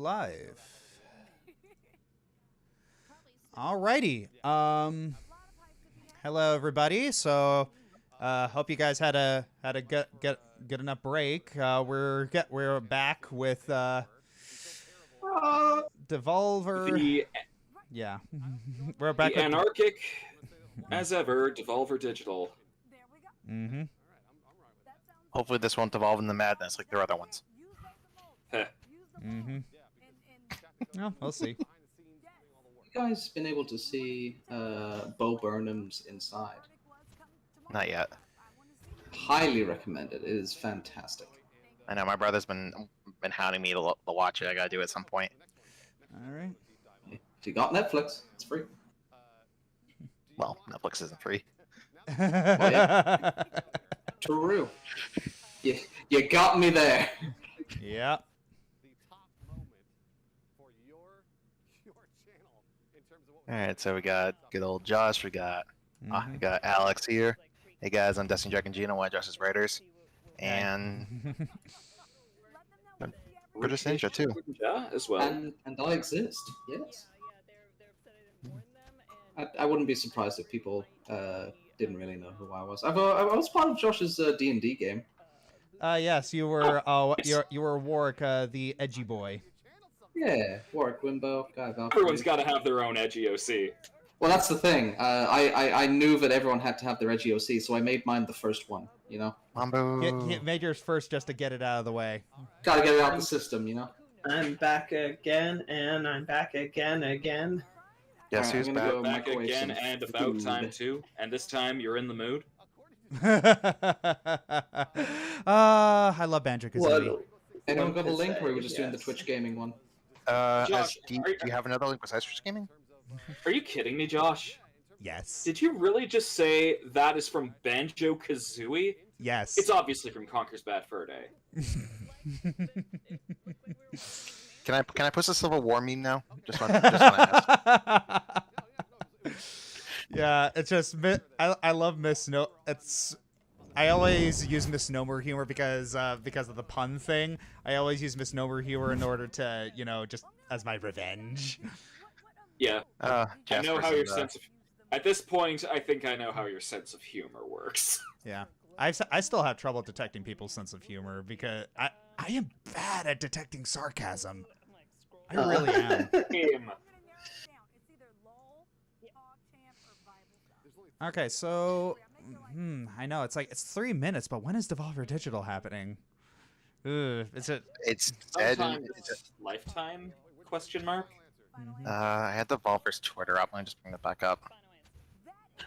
live. Alrighty. Hello everybody. So, hope you guys had a good enough break. We're back with Devolver. Yeah, we're back. The anarchic, as ever, Devolver Digital. Mm-hmm. Hopefully this won't devolve into madness like their other ones. Heh. Mm-hmm. No, we'll see. You guys been able to see Bo Burnham's Inside? Not yet. Highly recommended. It is fantastic. I know my brother's been hounding me to watch it. I gotta do it at some point. All right. If you got Netflix, it's free. Well, Netflix isn't free. Yeah. True. You got me there. Yeah. All right, so we got good old Josh. We got Alex here. Hey guys, I'm Destiny Dragon Gino, one of Josh's writers, and British Ninja too. Yeah, as well. And I exist. Yes. I wouldn't be surprised if people didn't really know who I was. I was part of Josh's D&D game. Yes, you were. You were Warwick, the edgy boy. Yeah, Warwick, Wimbo, Guy Valkyrie. Everyone's got to have their own edgy OC. Well, that's the thing. I knew that everyone had to have their edgy OC, so I made mine the first one. You know. Mambo. He made yours first just to get it out of the way. Gotta get it out of the system, you know. I'm back again, and I'm back again. Yes, Alright, who's I'm gonna back? go Back microwave again, some and about food. time too. And this time, you're in the mood. I love Banjo-Kazooie. Anyone got a link, or are we just doing the Twitch gaming one? Josh, Do you have another link besides Twitch Gaming? Are you kidding me, Josh? Yes. Did you really just say that is from Banjo-Kazooie? Yes. It's obviously from Conker's Bad Fur Day. Can I post a Civil War meme now? Just want to ask. Yeah, it's just I love misnomer. I always use misnomer humor because of the pun thing. I always use misnomer humor in order to, just as my revenge. Yeah. I know how your Jasper's, sense of... At this point, I think I know how your sense of humor works. Yeah. I still have trouble detecting people's sense of humor because I am bad at detecting sarcasm. I really am. Game. Okay, so I know it's 3 minutes, but when is Devolver Digital happening? It's dead. Sometimes lifetime? Question mark. I had Devolver's Twitter up. Let me just bring it back up.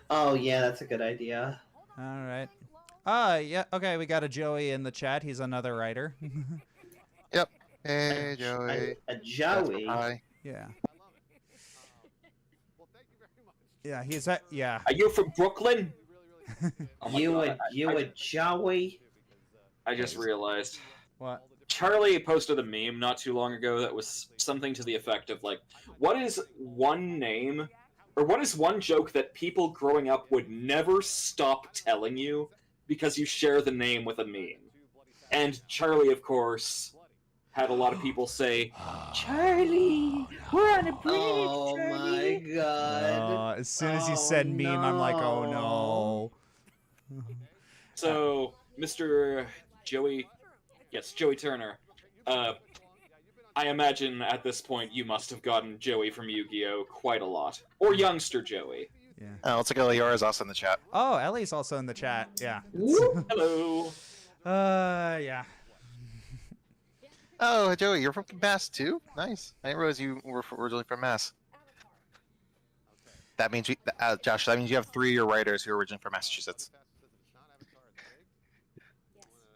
Oh yeah, that's a good idea. all right. Yeah. Okay, we got a Joey in the chat. He's another writer. Yep. Hey, Joey. A Joey. Hi. Yeah. Yeah, he's at. Yeah. Are you from Brooklyn? Oh my You God, a Joey? I just realized. What? Charlie posted a meme not too long ago that was something to the effect of, like, what is one name, or what is one joke that people growing up would never stop telling you because you share the name with a meme? And Charlie, of course, had a lot of people say, Charlie, we're on a bridge, Oh Charlie. my god. As soon as you said meme, I'm like, oh no. So, Mr. Joey, yes, Joey Turner, I imagine at this point you must have gotten Joey from Yu-Gi-Oh! Quite a lot. Or youngster Joey. Yeah. Oh, looks like Eliora is also in the chat. Oh, Ellie's also in the chat. Yeah. Hello. Yeah. Oh, Joey, you're from Mass too? Nice. I didn't realize you were originally from Mass. That means, Josh, that means you have 3 of your writers who are originally from Massachusetts.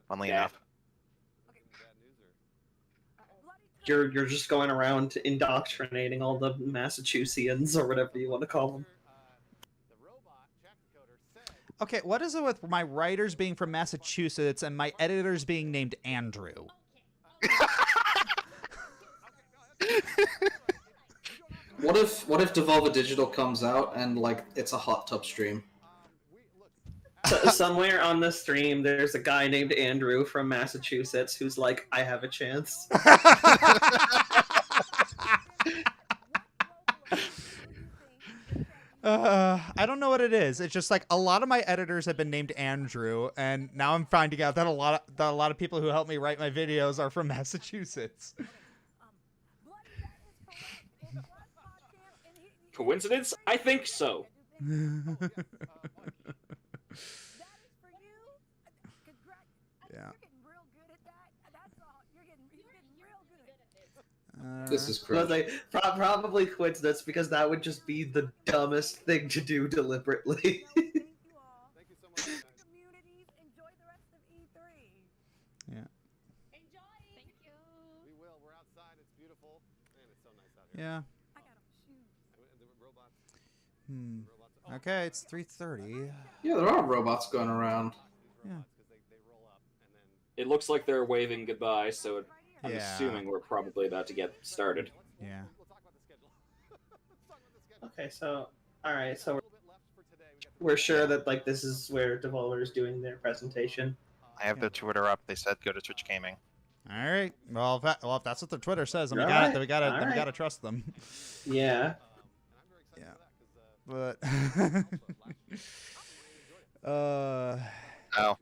Funnily Yeah. enough. You're just going around indoctrinating all the Massachusettsians or whatever you want to call them. Okay, what is it with my writers being from Massachusetts and my editors being named Andrew? What if Devolver Digital comes out and like it's a hot tub stream? So, somewhere on the stream, there's a guy named Andrew from Massachusetts who's like, I have a chance. is. It's just like a lot of my editors have been named Andrew, and now I'm finding out that a lot of people who help me write my videos are from Massachusetts. Coincidence? I think so. Yeah. This is But crazy. like, probably coincidence because that would just be the dumbest thing to do deliberately. Yeah. Yeah. Okay, it's 3:30. Yeah, there are robots going around. Yeah. It looks like they're waving goodbye, so I'm Yeah. assuming we're probably about to get started. Yeah. Okay, so alright, so we're sure that like this is where Devolver is doing their presentation. I have their Twitter up. They said go to Twitch Gaming. All right. Well, if that's what their Twitter says, then we Alright, we alright. gotta trust them. Yeah. Yeah. But Oh,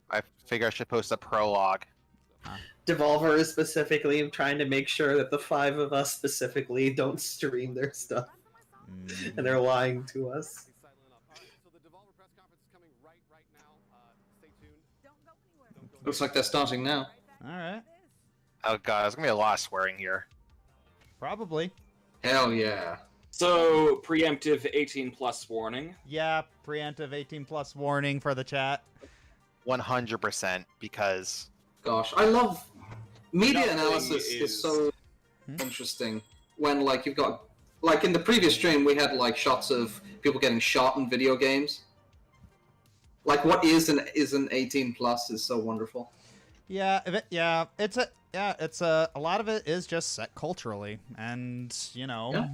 I figure I should post a prologue. Devolver is specifically trying to make sure that the 5 of us specifically don't stream their stuff, and they're lying to us. Looks like they're starting now. all right. Oh god, there's gonna be a lot of swearing here. Probably. Hell yeah. So, preemptive 18+ warning. Yeah. Preemptive 18+ warning for the chat. 100% because Gosh, I love media Nothing analysis is is- so interesting. When like you've got like in the previous stream we had like shots of people getting shot in video games. Like what is an 18+ is so wonderful. Yeah. It's a lot of it is just set culturally, and you know. Yeah.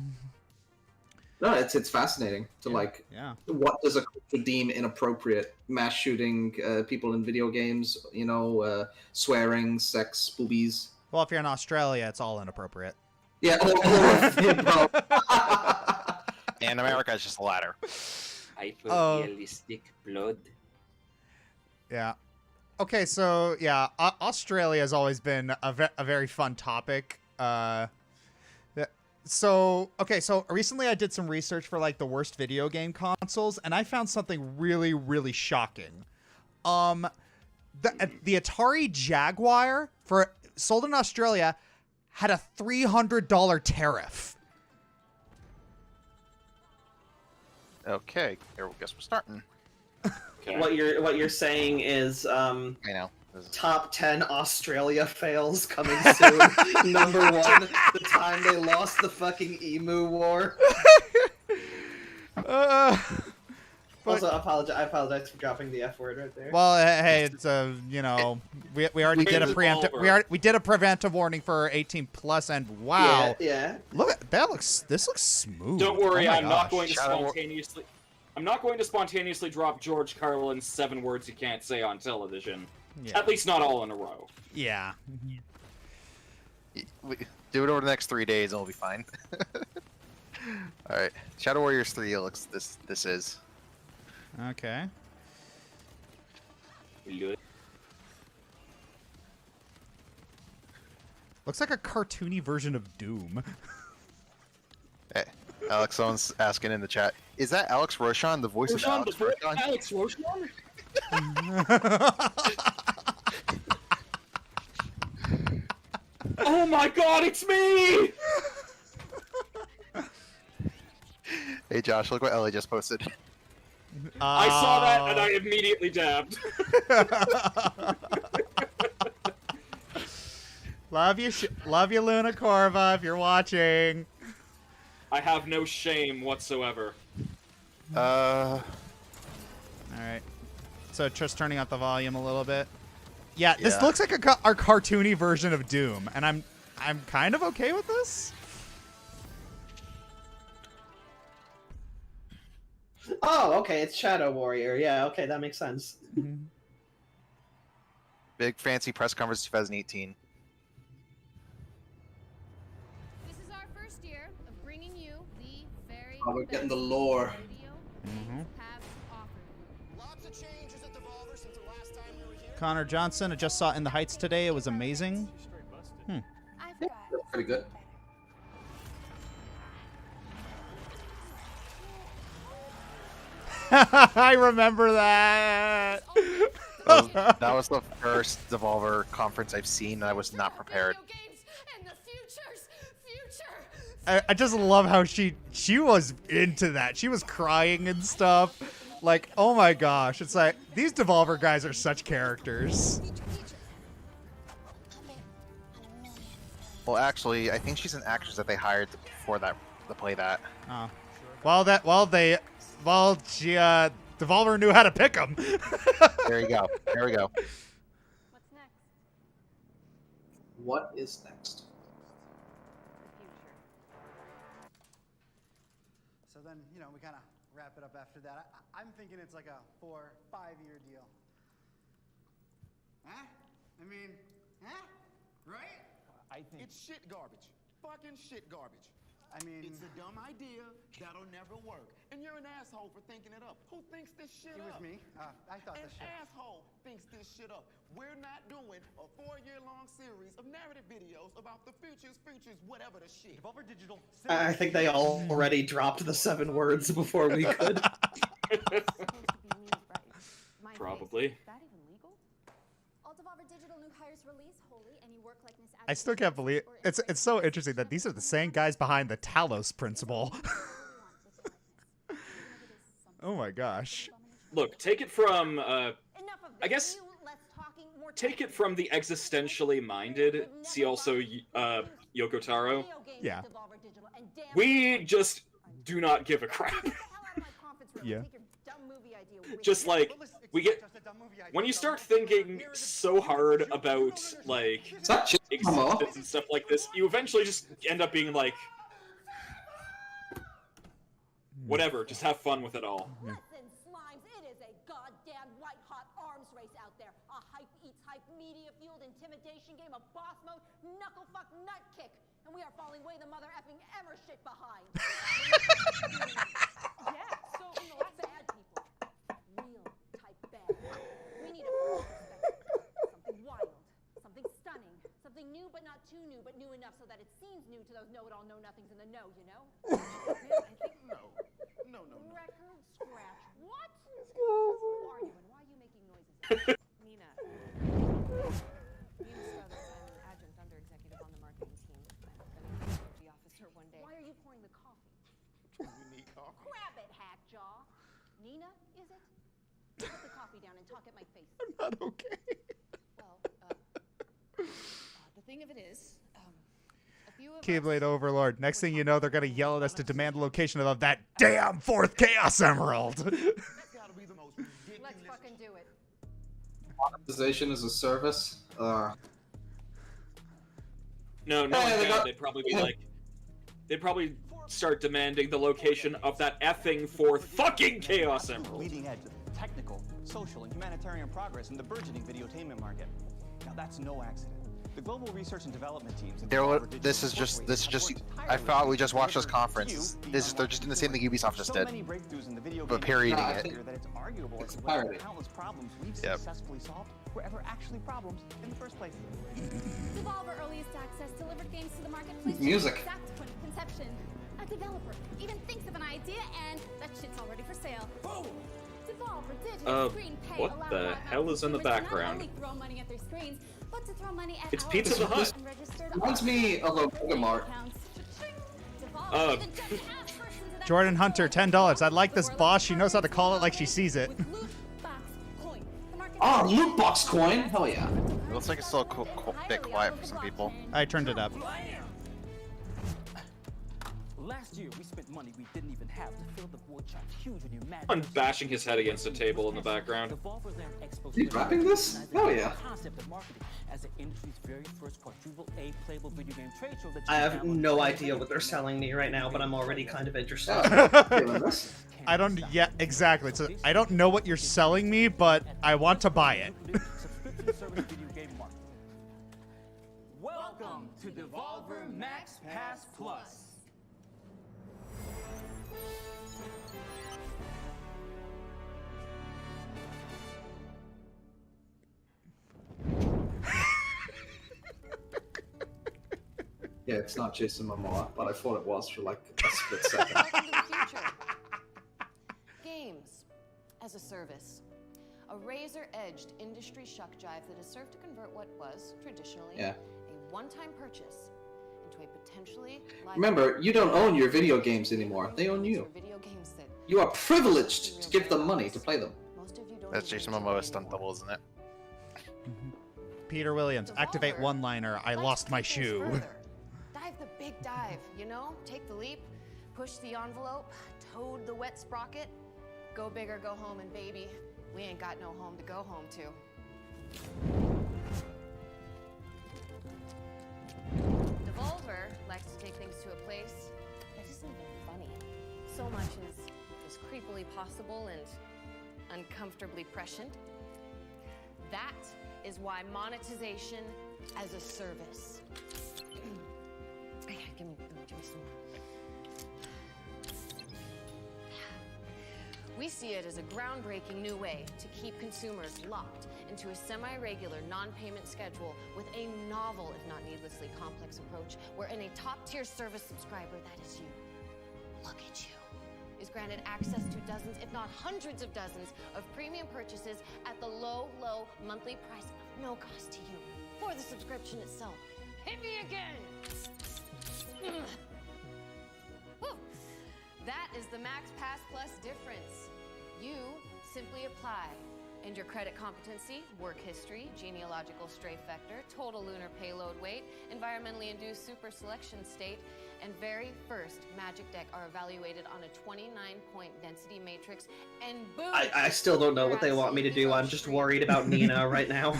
No, it's fascinating to like Yeah. what does a culture deem inappropriate? Mass shooting people in video games, you know, swearing, sex, boobies. Well, if you're in Australia, it's all inappropriate. Yeah, all of it, bro. and America is just the latter. Hyper-realistic blood. Yeah. Okay, so yeah, Australia has always been a very fun topic. So recently I did some research for like the worst video game consoles, and I found something really, really shocking. The Atari Jaguar sold in Australia had a $300 tariff. Okay, here, guess we're starting. Okay. What you're saying is I know. This is- top 10 Australia fails coming soon. Number 1, the time they lost the fucking emu war. But- Also, I apologize for dropping the F word right there. Well, hey, it's you know, we already did a Devolver. we did a preventive warning for 18+, and wow, Yeah. look at this looks smooth. Don't worry, Oh my I'm not gosh. going to Shadow War- spontaneously. I'm not going to spontaneously drop George Carlin's 7 words you can't say on television. Yeah. At least not all in a row. Yeah. Do it over the next 3 days and we'll be fine. Alright. Shadow Warriors 3 looks this is. Okay. Looks like a cartoony version of Doom. Hey, Alex, someone's asking in the chat. Is that Alex Roshan, the voice of Alex Roshan? Alex Roshan? Oh my god, it's me! Hey Josh, look what Ellie just posted. I saw that and I immediately dabbed. Love you, Luna Corva, if you're watching. I have no shame whatsoever. All right. So just turning up the volume a little bit. Yeah, this Yeah. looks like our cartoony version of Doom, and I'm kind of okay with this. Oh, okay, it's Shadow Warrior. Yeah, okay, that makes sense. Big fancy press conference 2018. This is our first year of bringing you the very Oh, we're getting the best lore. video games have to offer. Connor Johnson, I just saw it in the Heights today. It was amazing. I've got Pretty good. I remember that. That was the first Devolver conference I've seen, and I was not prepared. video games and the future. I just love how she was into that. She was crying and stuff. Like, oh my gosh. It's like, these Devolver guys are such characters. Well, actually, I think she's an actress that they hired for that to play that. Oh. Devolver knew how to pick them. There you go. There we go. What's next? What is next? So then, you know, we kind of wrap it up after that. I'm thinking it's like a 4-5-year deal. Huh? I mean, huh? Right? I think it's shit garbage. Fucking shit garbage. I mean, It's a dumb idea that'll never work. And you're an asshole for thinking it up. Who thinks this shit it was up? me. I thought An this shit. asshole thinks this shit up. We're not doing a 4-year-long series of narrative videos about the futures, whatever the shit. Devolver Digital. I think they already dropped the 7 words before we could. Probably. Is that even legal? All Devolver Digital new hires release wholly any work likeness. I still can't believe it's so interesting that these are the same guys behind the Talos principle. Oh my gosh. Look, take it from Enough of I guess this. Less talking, more take it from the existentially minded. See also Yoko Taro. video games, Yeah. Devolver Digital, and damn We just do not give a crap. Get the hell out of my conference room. Yeah. Take your dumb movie idea with Just you. like we get Just a dumb movie idea. when you start thinking so hard about like Is that just Momo? existence and stuff like this, you eventually just end up being like, whatever, just have fun with it all. Listen, Slimes, it is a goddamn white-hot arms race out there. A hype-eats-hype, media-fueled intimidation game of boss mode, knuckle-fuck nut-kick. And we are falling way the mother-effing Emmer shit behind. Yeah, so, you know, bad people. Real type bad. We need a fresh perspective. Something wild. Something stunning. Something new but not too new, but new enough so that it seems new to those know-it-all know-nothings in the know, you know? No. Record scratch. What? Who are you and why are you making noises? Nina. Nina Struthers. I'm an adjunct under executive on the marketing team. I'm going to be the officer one day. Why are you pouring the coffee? We need coffee. Grab it, Hackjaw. Nina, is it? Put the coffee down and talk at my face. Not okay. Well, the thing of it is, a few of Keyblade us Overlord. Next thing you know, they're gonna yell at us to demand the location of that damn 4th Chaos Emerald. That's gotta be the most ridiculous. Let's fucking do it. Monetization as a service. No, Hey, they God, got- they'd probably start demanding the location of that effing 4th fucking Chaos Emerald. Leading edge of technical, social, and humanitarian progress in the burgeoning videotainment market. Now that's no accident. The global research and development teams. and Devolver Digital This is just. Incorporated have I worked thought we just tirelessly watched this to conference. deliver They're just doing the same thing Ubisoft just so did. many breakthroughs in the video But game parodying I it. think that it's arguable it's as to whether parody. the countless problems we've Yep. successfully solved were ever actually problems in the first place. Devolver Earliest Access delivered games to the marketplace. Music. Exact point of conception. A developer even thinks of an idea and that shit's already for sale. Boom! Devolver Digital Screen Pay what allow the our hell is in the consumers to background? Not only throw money at their screens, but to throw money at It's our Pizza the Hut. unregistered Reminds me of a Mart. accounts. Devolver Uh, even just adds persons that Jordan Hunter, $10. I like this boss. She knows how to call it like she sees it. with loot box coin. The market Oh, loot box coin! Hell yeah. It looks like it's still a bit quiet for some people. I turned it up. Last year, we spent money we didn't even have to fill the void chart huge when you imagine. I'm bashing his head against a table in the background. Devolver Land Expo He's rapping this? Hell yeah. Concept of marketing as the industry's very first quadruple A playable video game trade show that I you have download no for idea free. what they're selling me right now, but I'm already kind of interested. Feeling this. I don't. Yeah, exactly. So I don't know what you're selling me, but I want to buy it. Subscription service video game market. Welcome to Devolver Max Pass Plus. Yeah, it's not Jason Momoa, but I thought it was for like a split second. Welcome to the future. Games as a service. A razor-edged industry shuck jive that has served to convert what was, traditionally, a one-time purchase into a potentially... Remember, you don't own your video games anymore. They own you. Video games that You are privileged to give them money to play them. most of you don't That's even Jason enjoy Momoa's stunt anymore. double, isn't it? Peter Williams, activate one-liner. I Let's lost my take things shoe. further. Dive the big dive, you know? Take the leap, push the envelope, toad the wet sprocket. Go big or go home, and baby, we ain't got no home to go home to. Devolver likes to take things to a place that isn't even funny. So much is creepily possible and uncomfortably prescient. That is why monetization as a service. Give me some more. We see it as a groundbreaking new way to keep consumers locked into a semi-regular non-payment schedule with a novel, if not needlessly complex approach, wherein a top-tier service subscriber, that is you, look at you, is granted access to dozens, if not hundreds of dozens, of premium purchases at the low, low monthly price of no cost to you for the subscription itself. Hit me again! Woo. That is the Max Pass Plus difference. You simply apply, and your credit competency, work history, genealogical strafe vector, total lunar payload weight, environmentally induced super selection state, and very first magic deck are evaluated on a 29-point density matrix, and boom! I still don't know what they want me to do. I'm just worried about Nina right now.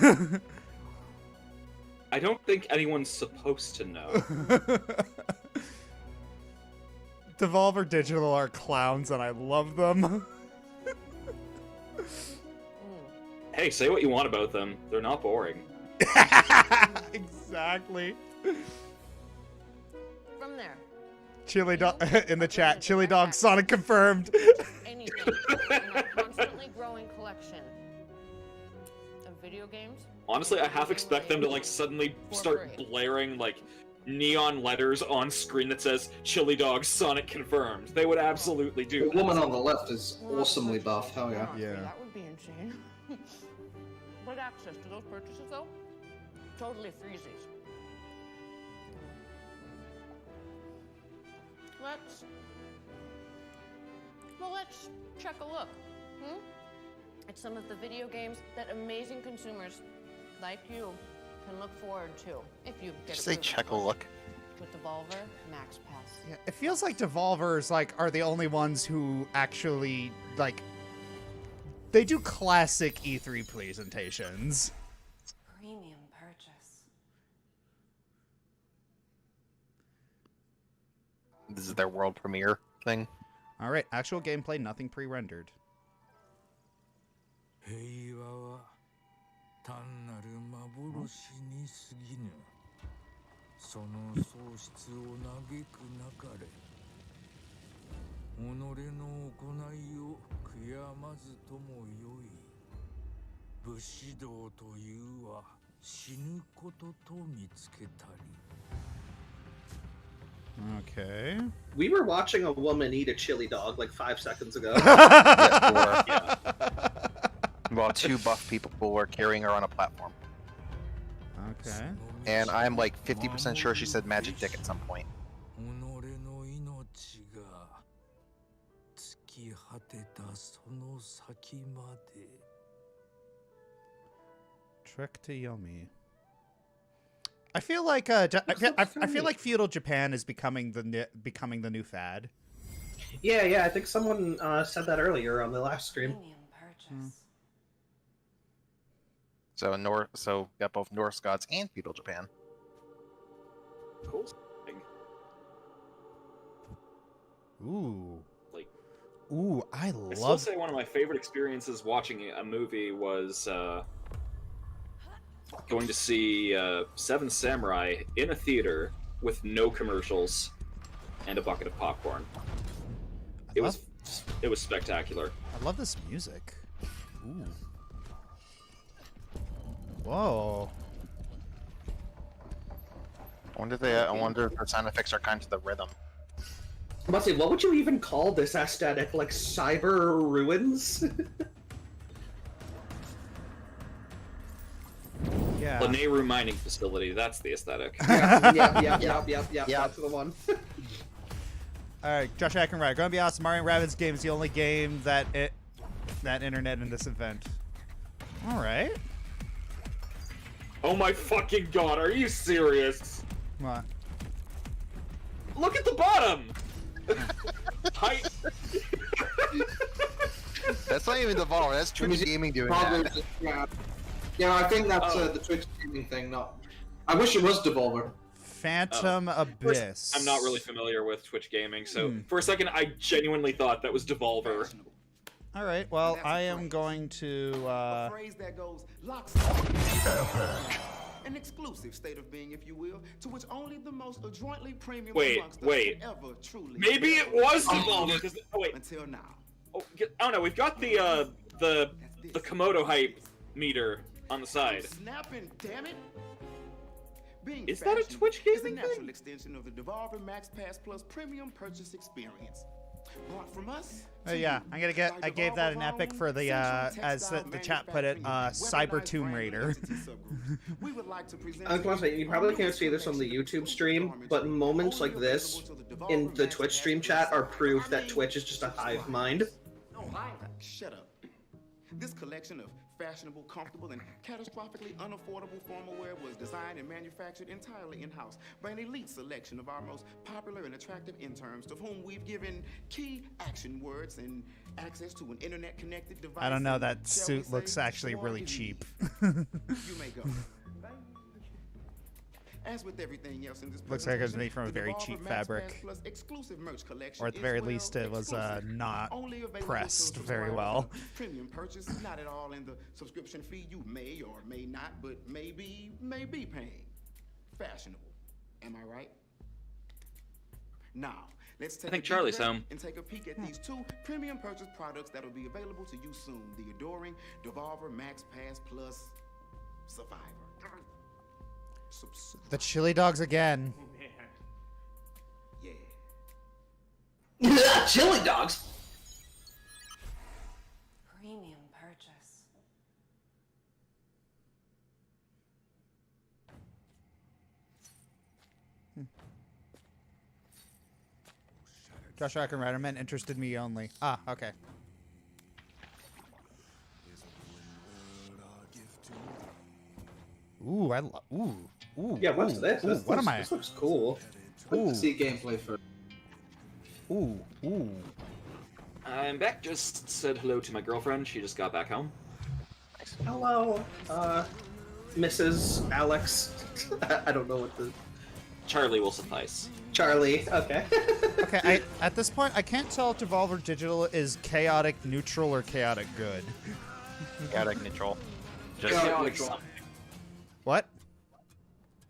I don't think anyone's supposed to know. Devolver Digital are clowns, and I love them. Hey, say what you want about them. They're not boring. Exactly. From there, Chili dog in the chat. Chili dog Sonic confirmed. anything in our constantly growing collection of video games. Honestly, I half expect them to like suddenly start blaring like neon letters on screen that says "Chili Dog Sonic confirmed." They would absolutely do The that. woman on the left is awesomely buff. Hell yeah. Yeah. That would be insane. But access to those purchases, though, totally freezies. Let's check a look. At some of the video games that amazing consumers like you can look forward to if you get Say check a look. with Devolver Max Pass. Yeah, it feels like Devolvers are the only ones who actually they do classic E3 presentations. Premium purchase. This is their world premiere thing. All right, actual gameplay, nothing pre-rendered. 平和は単なる幻に過ぎぬ。その喪失を嘆くなかれ。己の行いを悔やまずともよい。武士道というは死ぬことと見つけたり。 Okay. We were watching a woman eat a chili dog like 5 seconds ago. While two buff people were carrying her on a platform. Okay. And I'm like 50% sure she said magic dick at some point. 己の命が尽き果てたその先まで。 Trick to Yomi. I feel like I feel like feudal Japan is becoming the new fad. Yeah, I think someone said that earlier on the last stream. Premium purchase. So got both Norse gods and feudal Japan. Cool. Ooh. Like, ooh, I still love. say one of my favorite experiences watching a movie was going to see Seven Samurai in a theater with no commercials and a bucket of popcorn. It was spectacular. I love this music. Ooh. Whoa. I wonder if the sound effects are kind of the rhythm. I must say, what would you even call this aesthetic? Like cyber ruins? Yeah. Lanayru mining facility. That's the aesthetic. Yep. That's the one. Alright, Josh Ackenrider. Gonna be awesome. Mario & Rabbids game is the only game that internet in this event. Alright. Oh my fucking god, are you serious? What? Look at the bottom! Height. That's not even Devolver. That's Twitch Gaming doing that. Yeah, I think that's the Twitch Gaming thing. Not. I wish it was Devolver. Phantom Abyss. I'm not really familiar with Twitch Gaming, so for a second I genuinely thought that was Devolver. Alright, well, I am going to, A phrase that goes an exclusive state of being, if you will, to which only the most adroitly premium amongst us could ever truly. Maybe it was Devolver. Oh wait. Until now. Oh, I don't know. We've got the Komodo hype meter on the side. Snapping, damn it. Being Is that a Twitch Gaming is a natural thing? extension of the Devolver Max Pass Plus premium purchase experience. Brought from us. yeah, I gave that an epic for the, as the chat put it, Cyber Tomb Raider. I was gonna say, you probably can't see this on the YouTube stream, but moments like this in the Twitch stream chat are proof that Twitch is just a hive mind. Shut up. This collection of fashionable, comfortable, and catastrophically unaffordable formal wear was designed and manufactured entirely in-house by an elite selection of our most popular and attractive interns, to whom we've given key action words and access to an internet-connected device. I don't know, that suit looks actually really cheap. You may go. As with everything else in this Looks like it was made from a very cheap fabric. Or at the very least, it was not pressed very well. Premium purchase is not at all in the subscription fee you may or may not, but may be paying. Fashionable. Am I right? Now, let's take I think Charlie's home. And take a peek at these two premium purchase products that will be available to you soon. The adoring Devolver Max Pass Plus Survivor. The chili dogs again. Yeah. Chili dogs. Premium purchase. Josh Ackenrider meant interested me only. Ah, okay. Ooh, ooh. Yeah, what's this? Ooh, what am I? This looks cool. Ooh. See gameplay first. Ooh. I'm back. Just said hello to my girlfriend. She just got back home. Hello, Mrs. Alex. I don't know what the... Charlie will suffice. Charlie, okay. Okay, at this point, I can't tell if Devolver Digital is chaotic neutral or chaotic good. Chaotic neutral. Just Chaotic something. What?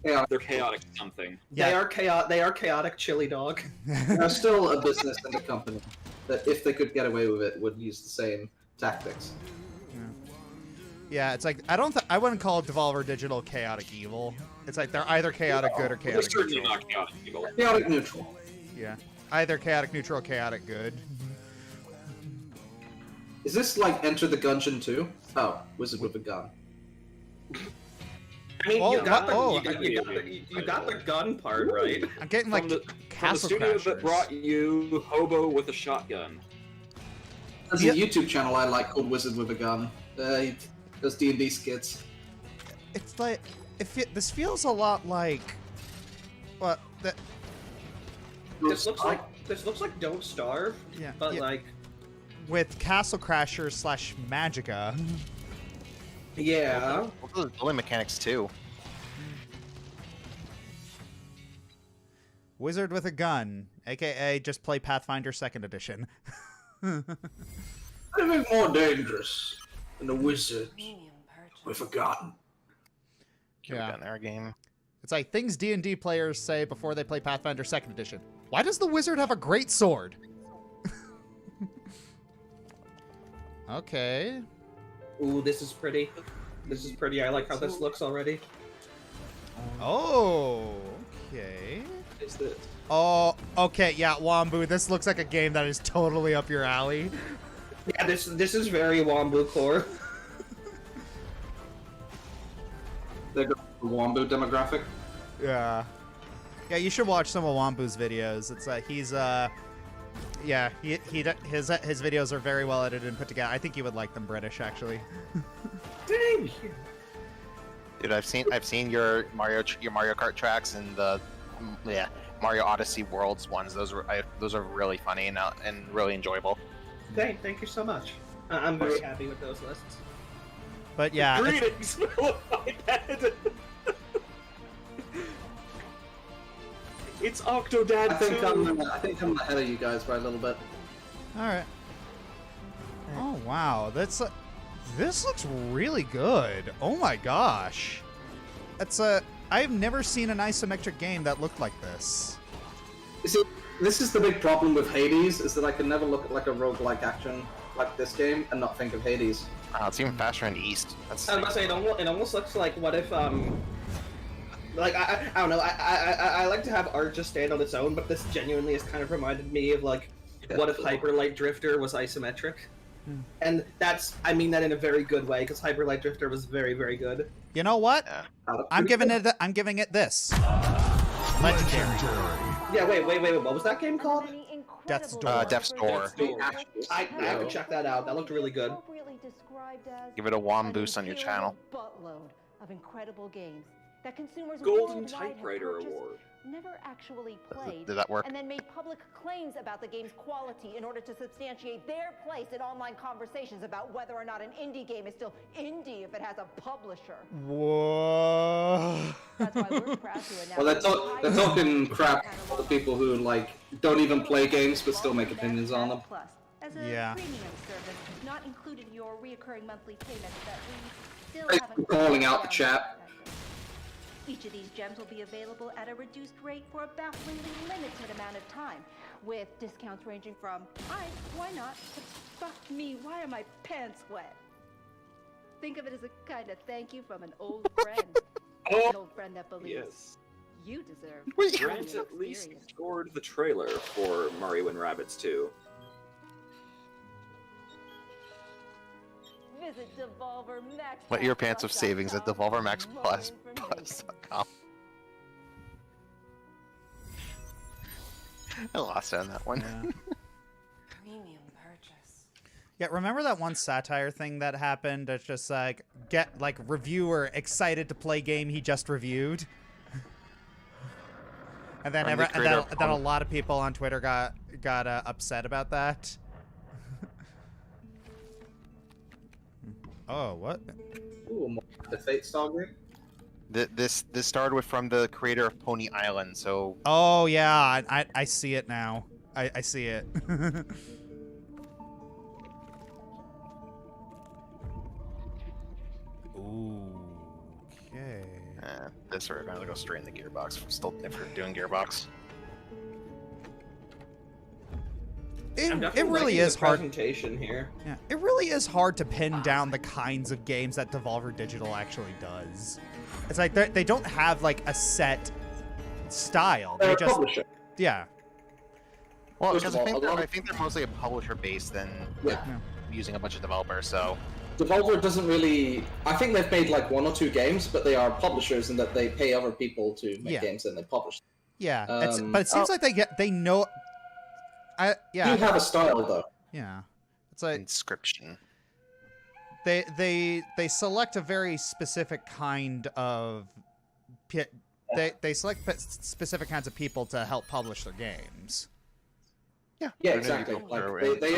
Yeah, They're chaotic something. They are chaotic chili dog. They're still a business and a company that, if they could get away with it, would use the same tactics. Yeah, it's like I wouldn't call Devolver Digital chaotic evil. It's like they're either chaotic good or They're chaotic certainly neutral. not chaotic evil. Chaotic neutral. Yeah, either chaotic neutral or chaotic good. Is this like Enter the Gungeon 2? Oh, Wizard with a gun. I mean, Oh, you got oh, you got the gun part right. I'm getting like From the Castle studio Crashers. that brought you Hobo with a Shotgun. There's a YouTube channel I like called Wizard with a Gun. He does D&D skits. It's like this feels a lot like what that. This looks like Don't Starve. Yeah, But yeah. like, With Castle Crashers / Magica. yeah. Well, those are bully mechanics too. Wizard with a gun, aka just play Pathfinder 2nd Edition. Anything more dangerous than a wizard Premium purchase. with a gun. Could have done their game. It's like things D&D players say before they play Pathfinder 2nd Edition. Why does the wizard have a great sword? Okay. Ooh, this is pretty. This is pretty. I like how this looks already. Oh, Okay. Is this? Oh, okay, yeah, Wombu. This looks like a game that is totally up your alley. Yeah, this is very Wombu core. The Wombu demographic. Yeah. Yeah, you should watch some of Wombu's videos. It's he's yeah, his videos are very well edited and put together. I think you would like them British actually. Thank you. Dude, I've seen your Mario Kart tracks and the Mario Odyssey Worlds ones. Those are really funny and really enjoyable. Thank you so much. I'm very happy with those lists. But yeah, Greetings, iPad. It's Octodad I think 2. I think I'm ahead of you guys by a little bit. all right. Oh wow, this looks really good. Oh my gosh, I've never seen an isometric game that looked like this. You see, this is the big problem with Hades, is that I can never look at like a roguelike action like this game and not think of Hades. It's even faster in the East. That's I was gonna say it almost looks like what if like I don't know, I like to have art just stand on its own, but this genuinely has kind of reminded me of like what if Hyper Light Drifter was isometric. And I mean that in a very good way, because Hyper Light Drifter was very, very good. You know what? I'm giving it this. Legendary. Yeah, wait, what was that game called? Death's Door. Death's Door. I have to check that out. That looked really good. Give it a WOM boost on your channel. Buttload of incredible games that consumers Golden worldwide have Typewriter purchased, Award. never actually played, Did that work? and then made public claims about the game's quality in order to substantiate their place in online conversations about whether or not an indie game is still indie if it has a publisher. Whoa. That's why we're proud to announce. Well, they're talking crap about the people who like don't even play games but still make opinions on them. Plus, as a Yeah. premium service, not included in your reoccurring monthly payments that we still Basically haven't calling out the chat. Each of these gems will be available at a reduced rate for a bafflingly limited amount of time, with discounts ranging from, why not, to fuck me, why are my pants wet? Think of it as a kind of thank you from an old friend. An old friend that believes Yes. you deserve Grant at least scored the trailer for Mario and Rabbids 2. Visit Devolver Max. Let your pants of savings at DevolverMaxPlus.com. I lost it on that one. Yeah. Premium purchase. Yeah, remember that one satire thing that happened? It's just like reviewer excited to play game he just reviewed, and then then a lot of people on Twitter got upset about that. Oh, what? Ooh, the Fate Stalker. This started from the creator of Pony Island, so. Oh yeah, I see it now. I see it. Ooh, okay. This are gonna go straight in the Gearbox. We're still different doing Gearbox. It really is hard. Presentation here. Yeah, it really is hard to pin down the kinds of games that Devolver Digital actually does. It's like they don't have like a set style. They just yeah. Well, because I think they're mostly a publisher base than using a bunch of developers. So Devolver doesn't really. I think they've made like 1 or 2 games, but they are publishers in that they pay other people to make games and they publish. Yeah, but it seems like they know. You have a style though. Yeah, it's like inscription. They select a very specific kind of. They select specific kinds of people to help publish their games. Yeah, exactly. Like they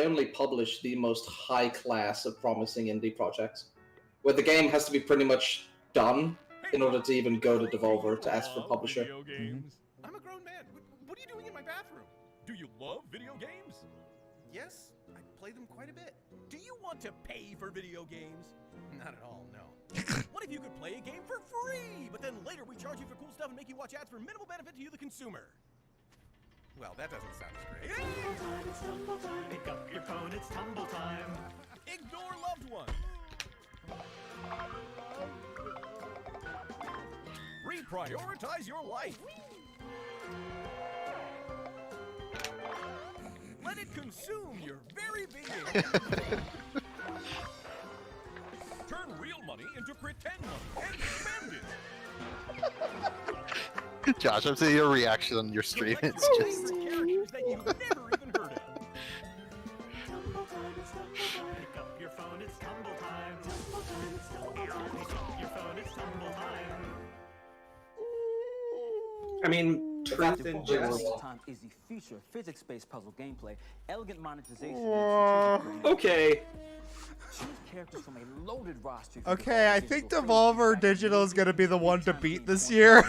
only publish the most high class of promising indie projects, where the game has to be pretty much done in order to even go to Devolver to ask for publisher. I'm a grown man. What are you doing in my bathroom? Do you love video games? Yes, I play them quite a bit. Do you want to pay for video games? Not at all, no. What if you could play a game for free, but then later we charge you for cool stuff and make you watch ads for minimal benefit to you, the consumer? Well, that doesn't sound as great. It's tumble time. Pick up your phone, it's tumble time. Ignore loved ones. Read Prioritize your life. Let it consume your very being. Turn real money into pretend money and spend it. Josh, I'm seeing your reaction on your stream. It's just. Characters that you've never even heard of. Pick up your phone, it's tumble time. Pick up your phone, it's tumble time. I mean, truth in jest. Time is the future of physics-based puzzle gameplay, elegant monetization. Okay. Choose characters from a loaded roster. Okay, I think Devolver Digital is gonna be the one to beat this year.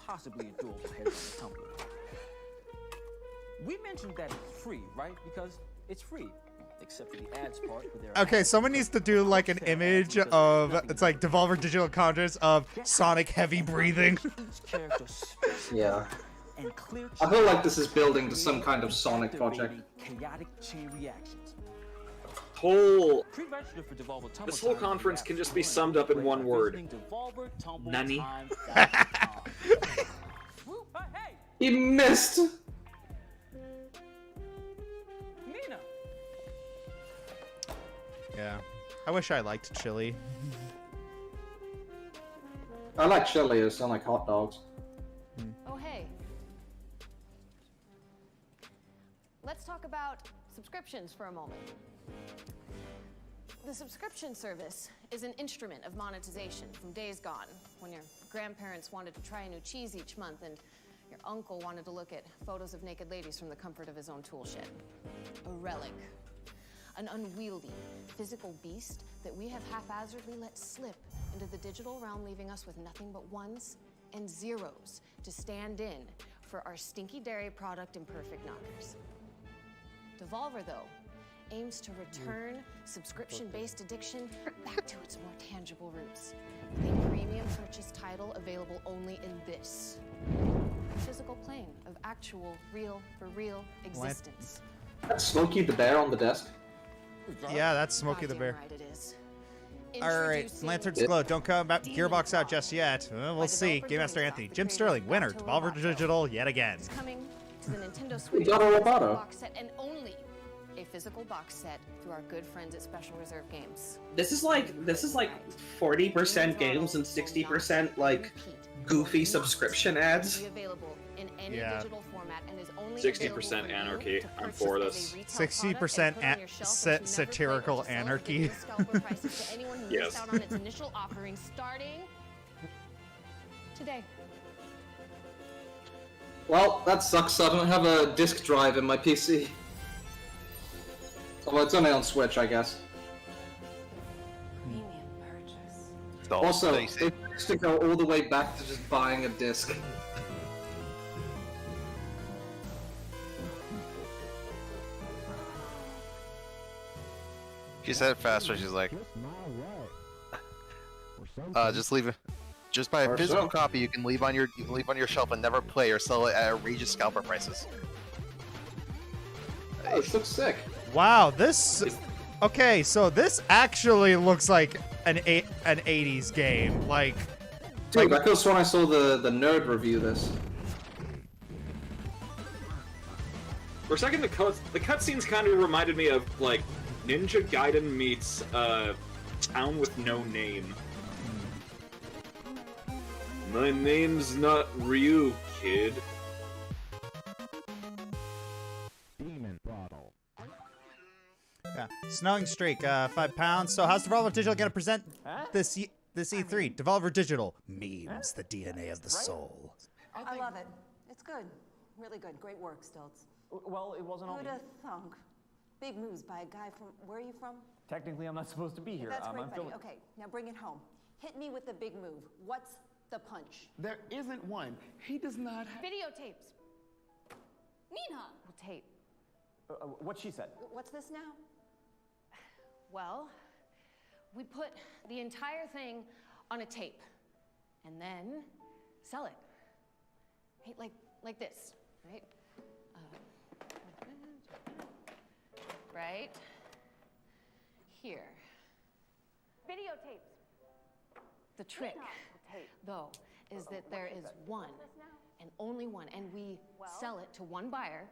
Possibly a dual player on the Tumblr. We mentioned that it's free, right? Because it's free, except for the ads part. Where there are Okay, someone needs to do like an image of it's like Devolver Digital conjures of Sonic heavy breathing. Yeah. I feel like this is building to some kind of Sonic project. Chaotic chain reactions. This whole conference can just be summed up in one word. Nani? He missed. Nina. Yeah, I wish I liked chili. I like chili. It sound like hot dogs. Oh, hey. Let's talk about subscriptions for a moment. The subscription service is an instrument of monetization from days gone, when your grandparents wanted to try a new cheese each month and your uncle wanted to look at photos of naked ladies from the comfort of his own tool shed. A relic. An unwieldy, physical beast that we have haphazardly let slip into the digital realm, leaving us with nothing but ones and zeros to stand in for our stinky dairy product and perfect knockers. Devolver, though, aims to return subscription-based addiction back to its more tangible roots. With a premium purchase title available only in this physical plane of actual, real, for real existence. That's Smokey the Bear on the desk. Yeah, that's Smokey the Bear. Right it is. Alright, Lanterns Glow, don't come back Gearbox out just yet. We'll see. Game Master Anthony, Jim Sterling, winner, Devolver Digital yet again. It's coming to the Nintendo Switch box set and only a physical box set through our good friends at Special Reserve Games. This is like 40% games and 60% like goofy subscription ads. Be available in any digital format and is only 60% anarchy. I'm for this. 60% satirical anarchy. Yes. Out on its initial offering starting today. Well, that sucks. I don't have a disk drive in my PC. Well, it's only on Switch, I guess. Premium purchase. Also, it has to go all the way back to just buying a disc. She said it faster. She's like, just leave it. Just buy a physical copy. You can leave on your shelf and never play or sell it at outrageous scalper prices. Oh, this looks sick. Wow, this... Okay, so this actually looks like an 80s game. Like... Dude, I could have sworn I saw the nerd review this. For a second, the cutscenes kind of reminded me of, like, Ninja Gaiden meets, Town with No Name. My name's not Ryu, kid. Yeah. Snowing streak, £5. So how's Devolver Digital gonna present this E3? Devolver Digital memes, the DNA of the soul. I love it. It's good. Really good. Great work, Stilts. Well, it wasn't Who'da thunk? Big moves by a guy from... Where are you from? Technically, I'm not supposed to be here. That's great, I'm buddy. Okay, now bring it home. Hit me with the big move. What's the punch? There isn't one. He does not have... Videotapes. Nina! Tape. What she said. What's this now? Well, we put the entire thing on a tape and then sell it. Hey, like this, right? Right here. Videotapes. The trick, though, is that there is one, and only one, and we sell it to one buyer,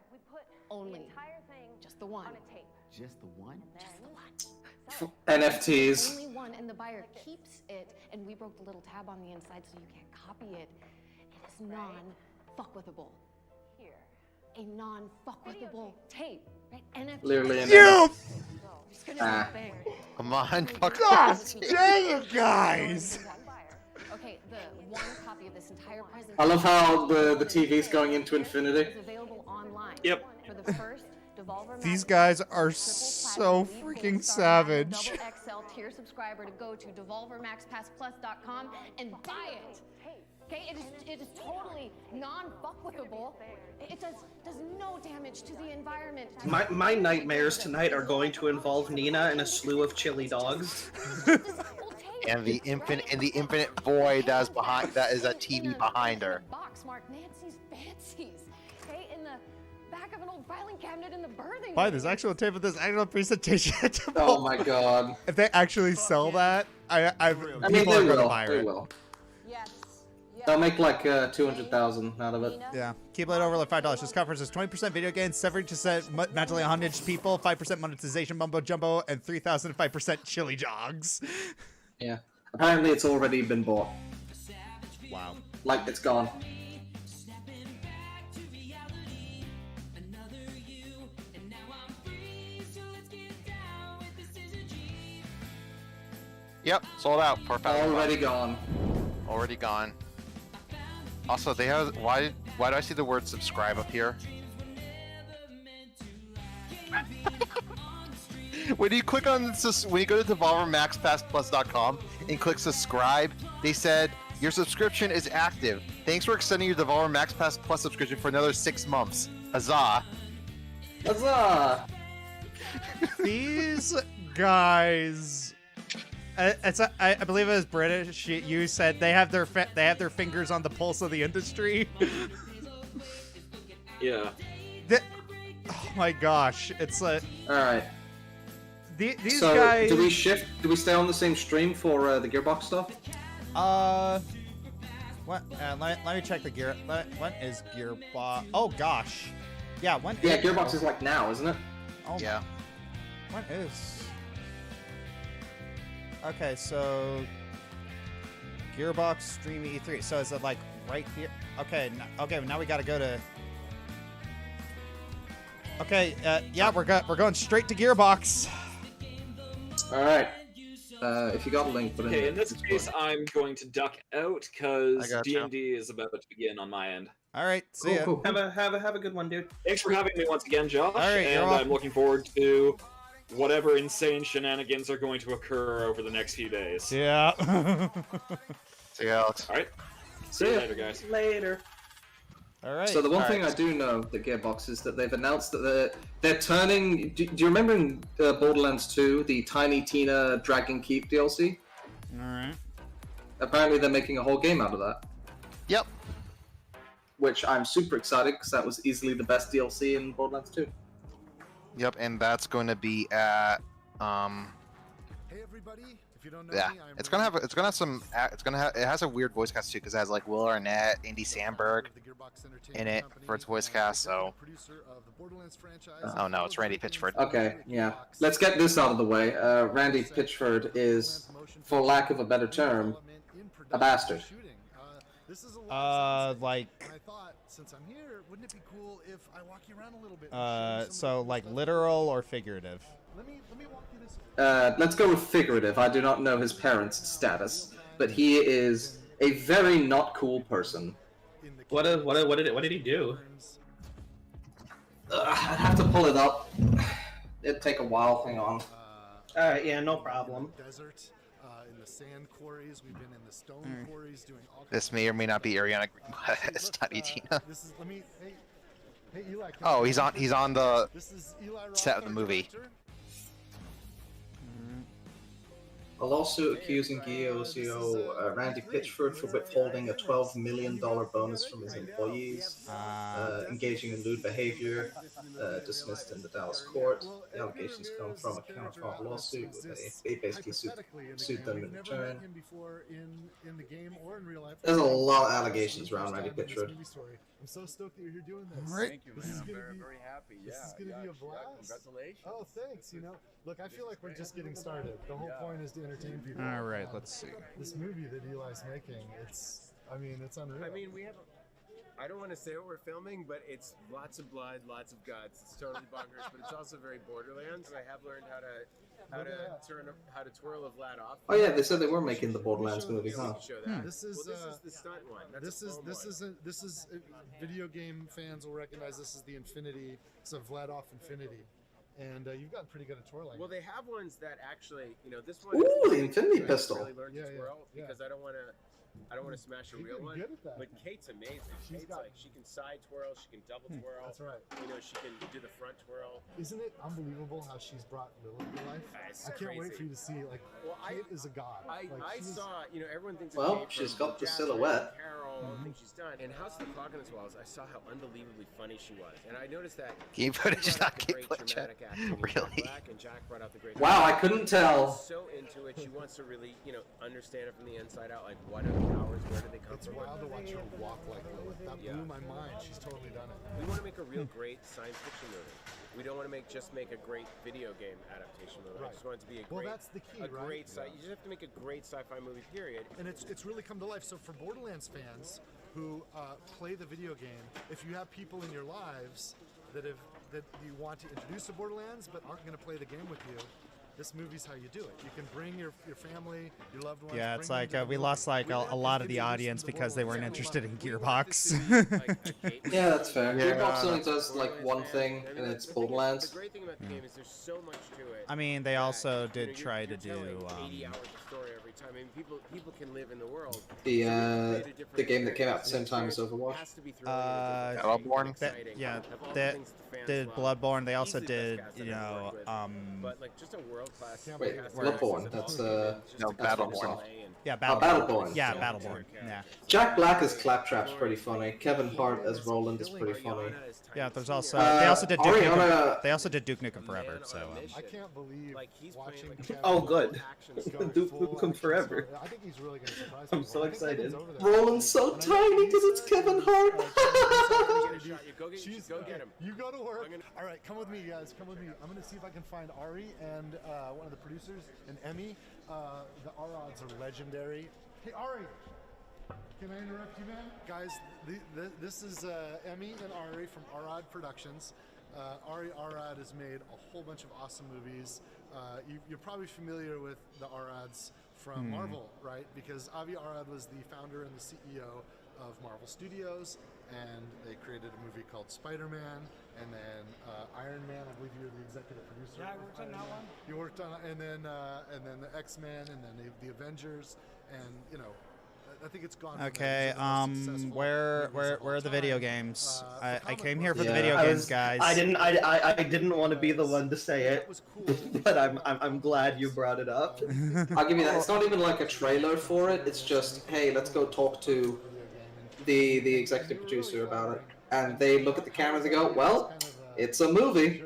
only, just the one. Just the one? Just the one. NFTs. Only one, and the buyer keeps it, and we broke the little tab on the inside so you can't copy it. It is non-fuckwithable. A non-fuckwithable tape, right? NFT. Literally an You! Just gonna be fair. Come on, fuck. Gosh dang it, guys! Okay, the one copy of this entire presentation. I love how the TV's going into infinity. is available online. Yep. For the first Devolver These Max guys are Triple so Platinum, we freaking pulled Star savage. Double XL tier subscriber to go to devolvermaxpassplus.com and buy it. Okay, it is totally non-fuckwithable. It does no damage to the environment. My nightmares tonight are going to involve Nina and a slew of chili dogs. And the infinite void that is behind, that is a TV behind her. Box marked Nancy's Fancies. Okay, in the back of an old filing cabinet in the birthing. Buy this actual tape of this actual presentation. Oh my god. If they actually sell that, I mean, people they are gonna will. buy They it. will. They'll make like 200,000 out of it. Yeah, keep it over like $5. This covers is 20% video games, 70% mentally unhinged people, 5% monetization mumbo jumbo, and 3,005% chili jogs. Yeah. Apparently, it's already been bought. Wow. Like it's gone. Yep, sold out. Already gone. Already gone. Also, they have why do I see the word subscribe up here? When you click on when you go to DevolverMaxPassPlus.com and click subscribe, they said your subscription is active. Thanks for extending your Devolver Max Pass Plus subscription for another 6 months. Huzzah! Huzzah! These guys. I believe it was British. You said they have their fingers on the pulse of the industry. Yeah. Oh my gosh, it's like. All right. These so, guys. do we shift? Do we stay on the same stream for the Gearbox stuff? What? Let me check the gear. When is Gearbox? Oh gosh. Yeah. When? Yeah, is Gearbox is like now, isn't it? Oh. Yeah. When is? Okay, so Gearbox stream E3. So is it like right here? Okay. Okay. Now we got to go to. Okay. Yeah, we're going straight to Gearbox. All right. If you got a link, put it Okay, in in this case, I'm going to duck out because gotcha. D&D is about to begin on my end. All right. See ya. Cool. Have a good one, dude. Thanks for having me once again, Josh. All right, you're and welcome. I'm looking forward to whatever insane shenanigans are going to occur over the next few days. Yeah. See you, Alex. All right. See you later, guys. Later. All right. So the one All thing right. I do know, the Gearbox, is that they've announced that they're turning. Do you remember in Borderlands 2 the Tiny Tina Dragon Keep DLC? All right. Apparently, they're making a whole game out of that. Yep. Which I'm super excited because that was easily the best DLC in Borderlands 2. Yep, and that's going to be at Hey everybody, if you don't know yeah, me, I'm it's gonna have some. It has a weird voice cast too because it has like Will Arnett, Andy Samberg in it for its voice cast. So, oh no, it's Randy Pitchford. Okay, yeah. Let's get this out of the way. Randy Pitchford is, for lack of a better term, a bastard. Like. I thought, since I'm here, wouldn't it be cool if I walk you around a little bit? So like literal or figurative? Let me walk you this. Let's go with figurative. I do not know his parents' status, but he is a very not cool person. What did he do? I'd have to pull it up. It'd take a while. Hang on. All right, yeah, no problem. Desert, in the sand quarries, we've been in the stone quarries doing all. This may or may not be Ariana Grande. Tiny Tina. This is, hey Eli. Oh, he's on the This is Eli Roth, set of the movie. director. A lawsuit accusing Gear CEO Randy Pitchford for withholding a $12 million bonus from his employees, engaging in lewd behavior, dismissed in the Dallas court. The allegations come from a counter-fraud lawsuit. They basically sued them in return. In the game or in real life. There's a lot of allegations around Randy Pitchford. I'm so stoked that you're here doing this. Right. Thank you, This man. is I'm gonna very, be- very happy. This is going to be a blast. Congratulations. Oh, thanks. You know, look, I feel like we're just getting started. The whole point is to entertain people. All right, let's see. This movie that Eli's making, it's unreal. I mean, we have. I don't want to say what we're filming, but it's lots of blood, lots of guts. It's totally bonkers, but it's also very Borderlands. I have learned how to twirl a Vlad off. Oh yeah, they said they were making the Borderlands movie, huh? This is the stunt one. That's this is video game fans will recognize this is the Infinity. It's a Vladoff Infinity, and you've gotten pretty good at twirling. Well, they have ones that actually, this one. Ooh, is the Infinity I pistol. Really learned to twirl because I don't want to smash a You're real getting one. good at that. But Kate's amazing. Kate's like she can side twirl, she can double twirl. That's right. She can do the front twirl. Isn't it unbelievable how she's brought Lilith to life? It's I can't wait crazy. for you to see. Like, Kate is a god. I saw, everyone thinks. Well, it's Kate she's from got the Jasper, silhouette. Carol, I think she's done. And House of the Clock on the Walls, I saw how unbelievably funny she was, and I noticed that. Game footage, she brought not out the game great footage. dramatic acting in Really? Black, and Jack brought out the great. Wow, I couldn't tell. She's so into it, she wants to really, understand it from the inside out. Like, what are the powers? Where do they come It's from? wild to watch her walk like Lilith. That blew my mind. She's totally done it. We want to make a real great science fiction movie. We don't want to just make a great video game adaptation movie. I just want it to be a great. Well, that's the key, right? Great you just have to make a great sci-fi movie. Period. And it's really come to life. So for Borderlands fans who play the video game, if you have people in your lives that you want to introduce to Borderlands but aren't going to play the game with you, this movie's how you do it. You can bring your family, your loved ones. Yeah, it's bring like them to we the lost movie. like a lot of the audience because they weren't interested in Gearbox. Yeah, that's fair. Yeah. Gearbox only does like one thing, and it's Borderlands. The great thing about the game is there's so much to it. I mean, they also did try to do. 80 hours of story every time. I mean, people can live in the world. The game that came out at the same time as Overwatch. Bloodborne. Yeah, they did Bloodborne. They also did, But like just a world class. Wait, Bloodborne. That's Battleborn. Yeah, Battleborn. Yeah, Battleborn. Yeah. Jack Black as Claptrap's pretty funny. Kevin Hart as Roland is pretty funny. Yeah, there's also they also did Duke Nukem. Ariana- They also did Duke Nukem Forever. So. I can't believe watching. Oh, good. Duke Nukem Forever. I think he's really going to surprise I'm people. so excited. Roland's so tiny because it's Kevin Hart. Go get him. You go to work. All right, come with me, guys. Come with me. I'm going to see if I can find Ari and one of the producers and Emmy. The R-Odds are legendary. Hey, Ari. Can I interrupt you, man? Guys, this is Emmy and Ari from Arad Productions. Ari Arad has made a whole bunch of awesome movies. You're probably familiar with the Arads from Marvel, right? Because Avi Arad was the founder and the CEO of Marvel Studios, and they created a movie called Spider-Man, and then Iron Man. I believe you're the executive producer. Yeah, I worked on that one. You worked on, and then the X-Men, and then the Avengers, and I think it's gone. Okay, where are the video games? I came here for the video games, guys. I didn't want to be the one to say it, but I'm glad you brought it up. I'll give you that. It's not even like a trailer for it. It's just, hey, let's go talk to the executive producer about it. And they look at the camera and they go, well, it's a movie.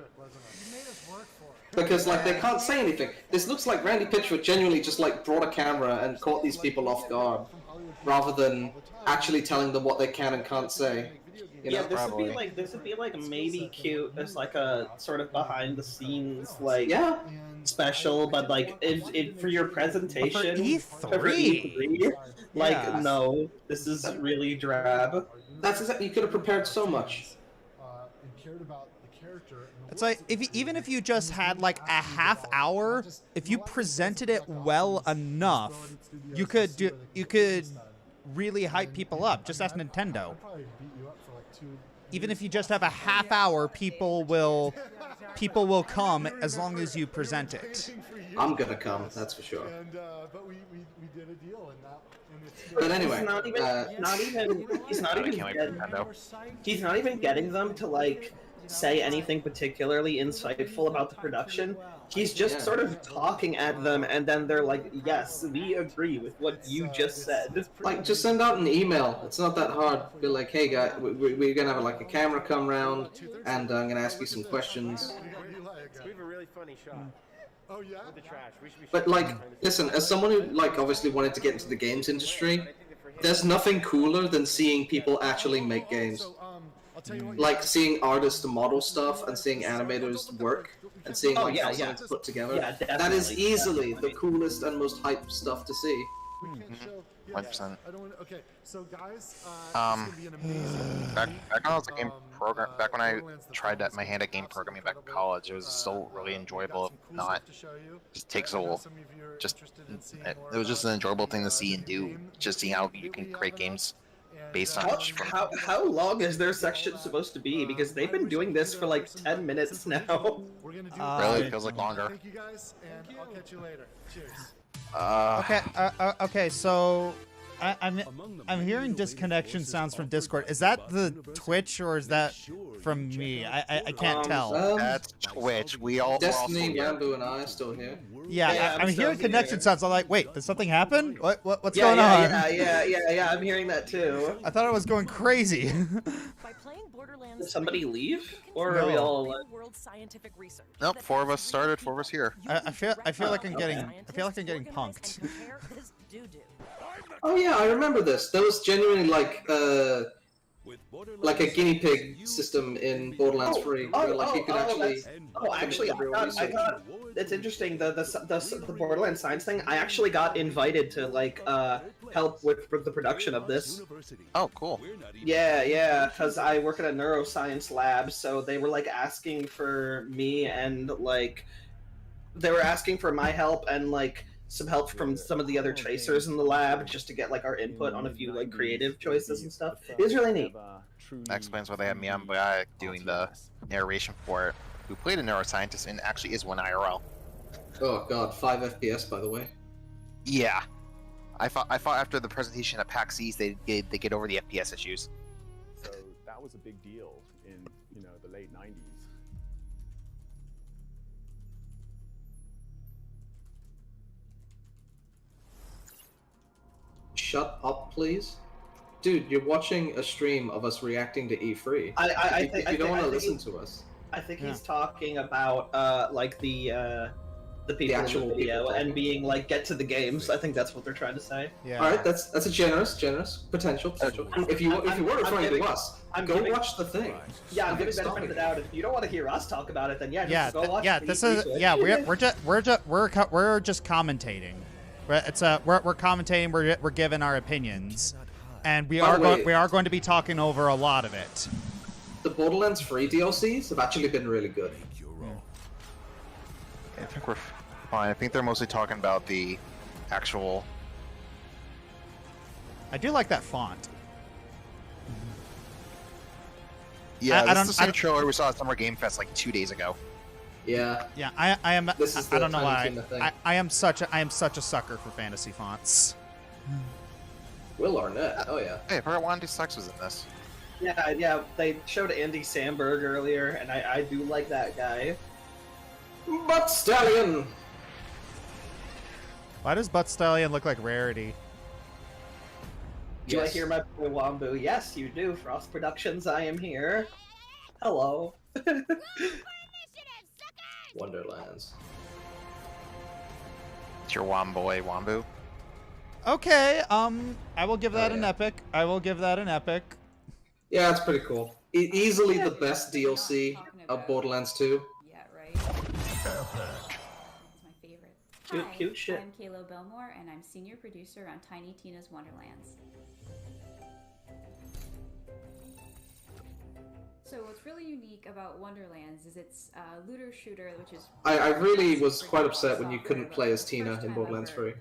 Because like they can't say anything. This looks like Randy Pitchford genuinely just like brought a camera and caught these people off guard, rather than actually telling them what they can and can't say. You know? Yeah, this would be like maybe cute as like a sort of behind the scenes special, but like if for your presentation for E3, Yeah. no, this is really drab. That's exactly. You could have prepared so much. And cared about the character. It's like even if you just had like a half hour, if you presented it well enough, you could really hype people up. Just ask Nintendo. Even if you just have a half hour, people will come as long as you present it. I'm gonna come, that's for sure. And but we did a deal, and But anyway, he's not even getting them to like say anything particularly insightful about the production. He's just sort of talking at them, and then they're like, "Yes, we agree with what you just said." Like, just send out an email. It's not that hard. Be like, "Hey, guys, we're gonna have like a camera come round, and I'm gonna ask you some questions." We have a really funny shot. Oh yeah. With the trash. We should be But like, listen, as someone who like obviously wanted to get into the games industry, there's nothing cooler than seeing people actually make games. Like seeing artists model stuff and seeing animators work and seeing like how something's put together. Yeah, that is easily the coolest and most hype stuff to see. 100%. Okay, so guys, back when I was a game program, back when I tried my hand at game programming back in college, it was still really enjoyable. If not, just takes a while. It was just an enjoyable thing to see and do. Just seeing how you can create games based on How long is their section supposed to be? Because they've been doing this for like 10 minutes now. Really, it feels like longer. Thank you guys, and I'll catch you later. Cheers. Okay, so I'm hearing disconnection sounds from Discord. Is that the Twitch or is that from me? I can't tell. That's Twitch. We're all Destiny, Rambo, and I are still here. Yeah, I'm hearing connection sounds. I'm like, wait, did something happen? What's Yeah, going on? Yeah, I'm hearing that too. I thought I was going crazy. Did somebody leave? Or are we all alive? Nope, 4 of us started, 4 of us here. I feel like I'm getting punked. Oh yeah, I remember this. There was genuinely like a guinea pig system in Borderlands 3, where like you could actually. Actually, I got. It's interesting. The Borderlands Science thing. I actually got invited to like help with the production of this. Oh, cool. Yeah, because I work at a neuroscience lab, so they were like asking for me and like they were asking for my help and like some help from some of the other tracers in the lab just to get like our input on a few like creative choices and stuff. It was really neat. That explains why they had me on by doing the narration for it. Who played a neuroscientist and actually is one IRL. Oh god, 5 FPS by the way. Yeah, I thought after the presentation at PAX East they get over the FPS issues. So that was a big deal in the late 90s. Shut up, please. Dude, you're watching a stream of us reacting to E3. You don't want to listen to us. I think he's talking about like the people actual in the video people. and being like, get to the games. I think that's what they're trying to say. Yeah. All right, that's a generous potential. If you were referring to us, go watch the thing. Yeah, I'm giving benefit of the doubt. If you don't want to hear us talk about it, then just go watch. We're just commentating. We're commentating. We're giving our opinions, and we are going to be talking over a lot of it. The Borderlands 3 DLCs have actually been really good. I think we're fine. I think they're mostly talking about the actual. I do like that font. Yeah, this is the same trailer we saw at Summer Game Fest like 2 days ago. Yeah. Yeah, I am. I don't know why. thing. I am such a sucker for fantasy fonts. Will Arnett. Oh yeah. Hey, I forgot Wandy Sucks was in this. Yeah. They showed Andy Samberg earlier, and I do like that guy. Butt Stallion. Why does Butt Stallion look like Rarity? Do I hear my boy Wambu? Yes, you do. Frost Productions, I am here. Hello. Wonderlands. It's your Wamboy Wambu. Okay, I will give that an epic. I will give that an epic. Yeah, it's pretty cool. Easily the best DLC of Borderlands 2. Yeah, right. It's my favorite. Cute shit. I'm Kaylo Belmore, and I'm senior producer on Tiny Tina's Wonderlands. So what's really unique about Wonderlands is it's a looter shooter, which is... I really was quite upset when you couldn't play as Tina in Borderlands 3.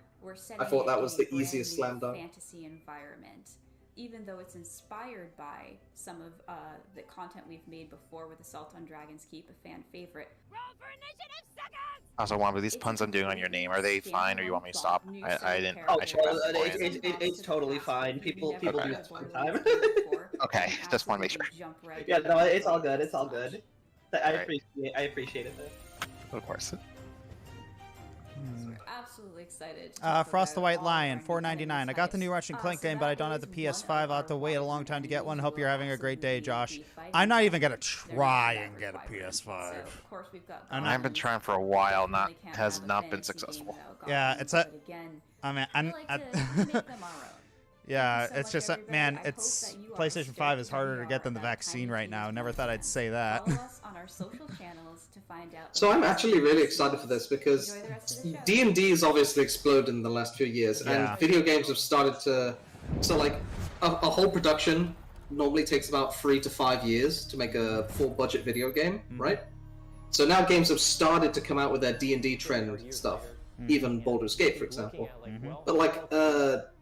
I thought that was the easiest slam dunk. Fantasy environment, even though it's inspired by some of the content we've made before with Assault on Dragon's Keep, a fan favorite. Also, Wambu, these puns I'm doing on your name, are they fine, or you want me to stop? I didn't. I should have It's totally fine. People do this all the time. Okay, just want to make sure. Yeah, no, it's all good. It's all good. I appreciated that. Of course. We're absolutely excited. to talk Frost the about White all Lion, of our new $4.99. I got the new Ratchet and Clank so game, but I that don't have the is PS5. I'll have to wait a long time to get one. Hope you're having a great day, Josh. I'm not even gonna try and get a PS5. Of course, we've got I've been trying for a while, has not been successful. Yeah, it's a. I mean, yeah, it's just man, it's PlayStation 5 is harder to get than the vaccine right now. Never thought I'd say that. Follow us on our social channels to find out. So I'm actually really excited for this because D&D has obviously exploded in the last few years, Yeah. and video games have started to. So like a whole production normally takes about 3 to 5 years to make a full budget video game, right? So now games have started to come out with their D&D trend stuff, even Baldur's Gate, for example. But like,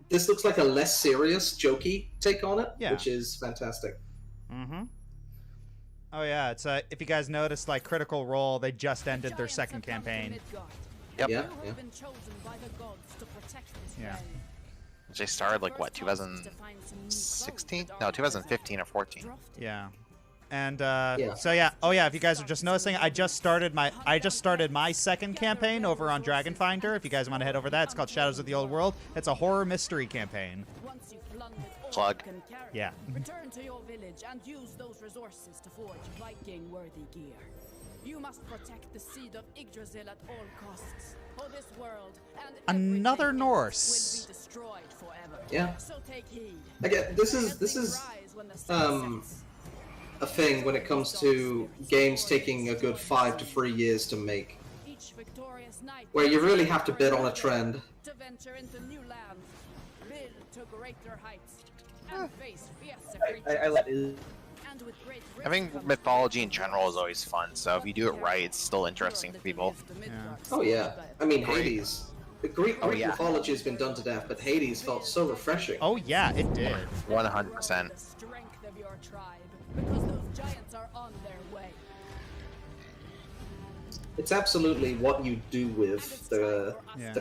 this looks like a less serious, jokey take on it, which is fantastic. Oh yeah, it's if you guys noticed, like Critical Role, they just ended their second campaign. Yep. Yeah. Yeah. They started like what, 2016? No, 2015 or 14. Yeah. And so yeah, oh yeah, if you guys are just noticing, I just started my second campaign over on Dragon Finder. If you guys want to head over that, it's called Shadows of the Old World. It's a horror mystery campaign. Plug. Yeah. Return to your village and use those resources to forge Viking-worthy gear. You must protect the seed of Yggdrasil at all costs. For this world and Another Norse. will be destroyed forever. Yeah. So take heed. Again, this is a thing when it comes to games taking a good 5 to 3 years to make, where you really have to bid on a trend. To venture into new lands, build to greater heights, and face fierce creatures. And with great Having mythology in general is always fun, so if you do it right, it's still interesting for people. Oh yeah, I mean Hades. The Greek mythology has been done to death, but Hades felt so refreshing. Oh yeah, it did. 100%. Strength of your tribe, because those giants are on their way. It's absolutely what you do with the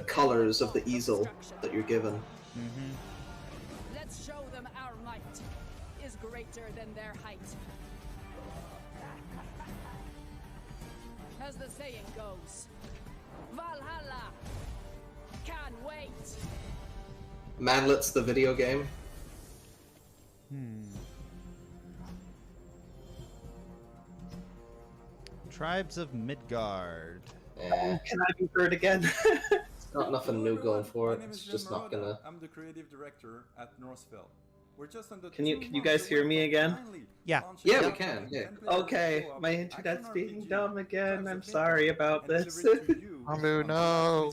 colors of the easel that you're given. Let's show them our might is greater than their height. As the saying goes, Valhalla can't wait. Manlet's the video game. Tribes of Midgard. Can I be heard again? Got nothing new going for it. It's just not gonna. I'm the creative director at Northville. We're just on the Can you guys hear me again? Yeah. Yeah, we can. Yeah. Okay, my internet's being dumb again. I'm sorry about this. Oh no.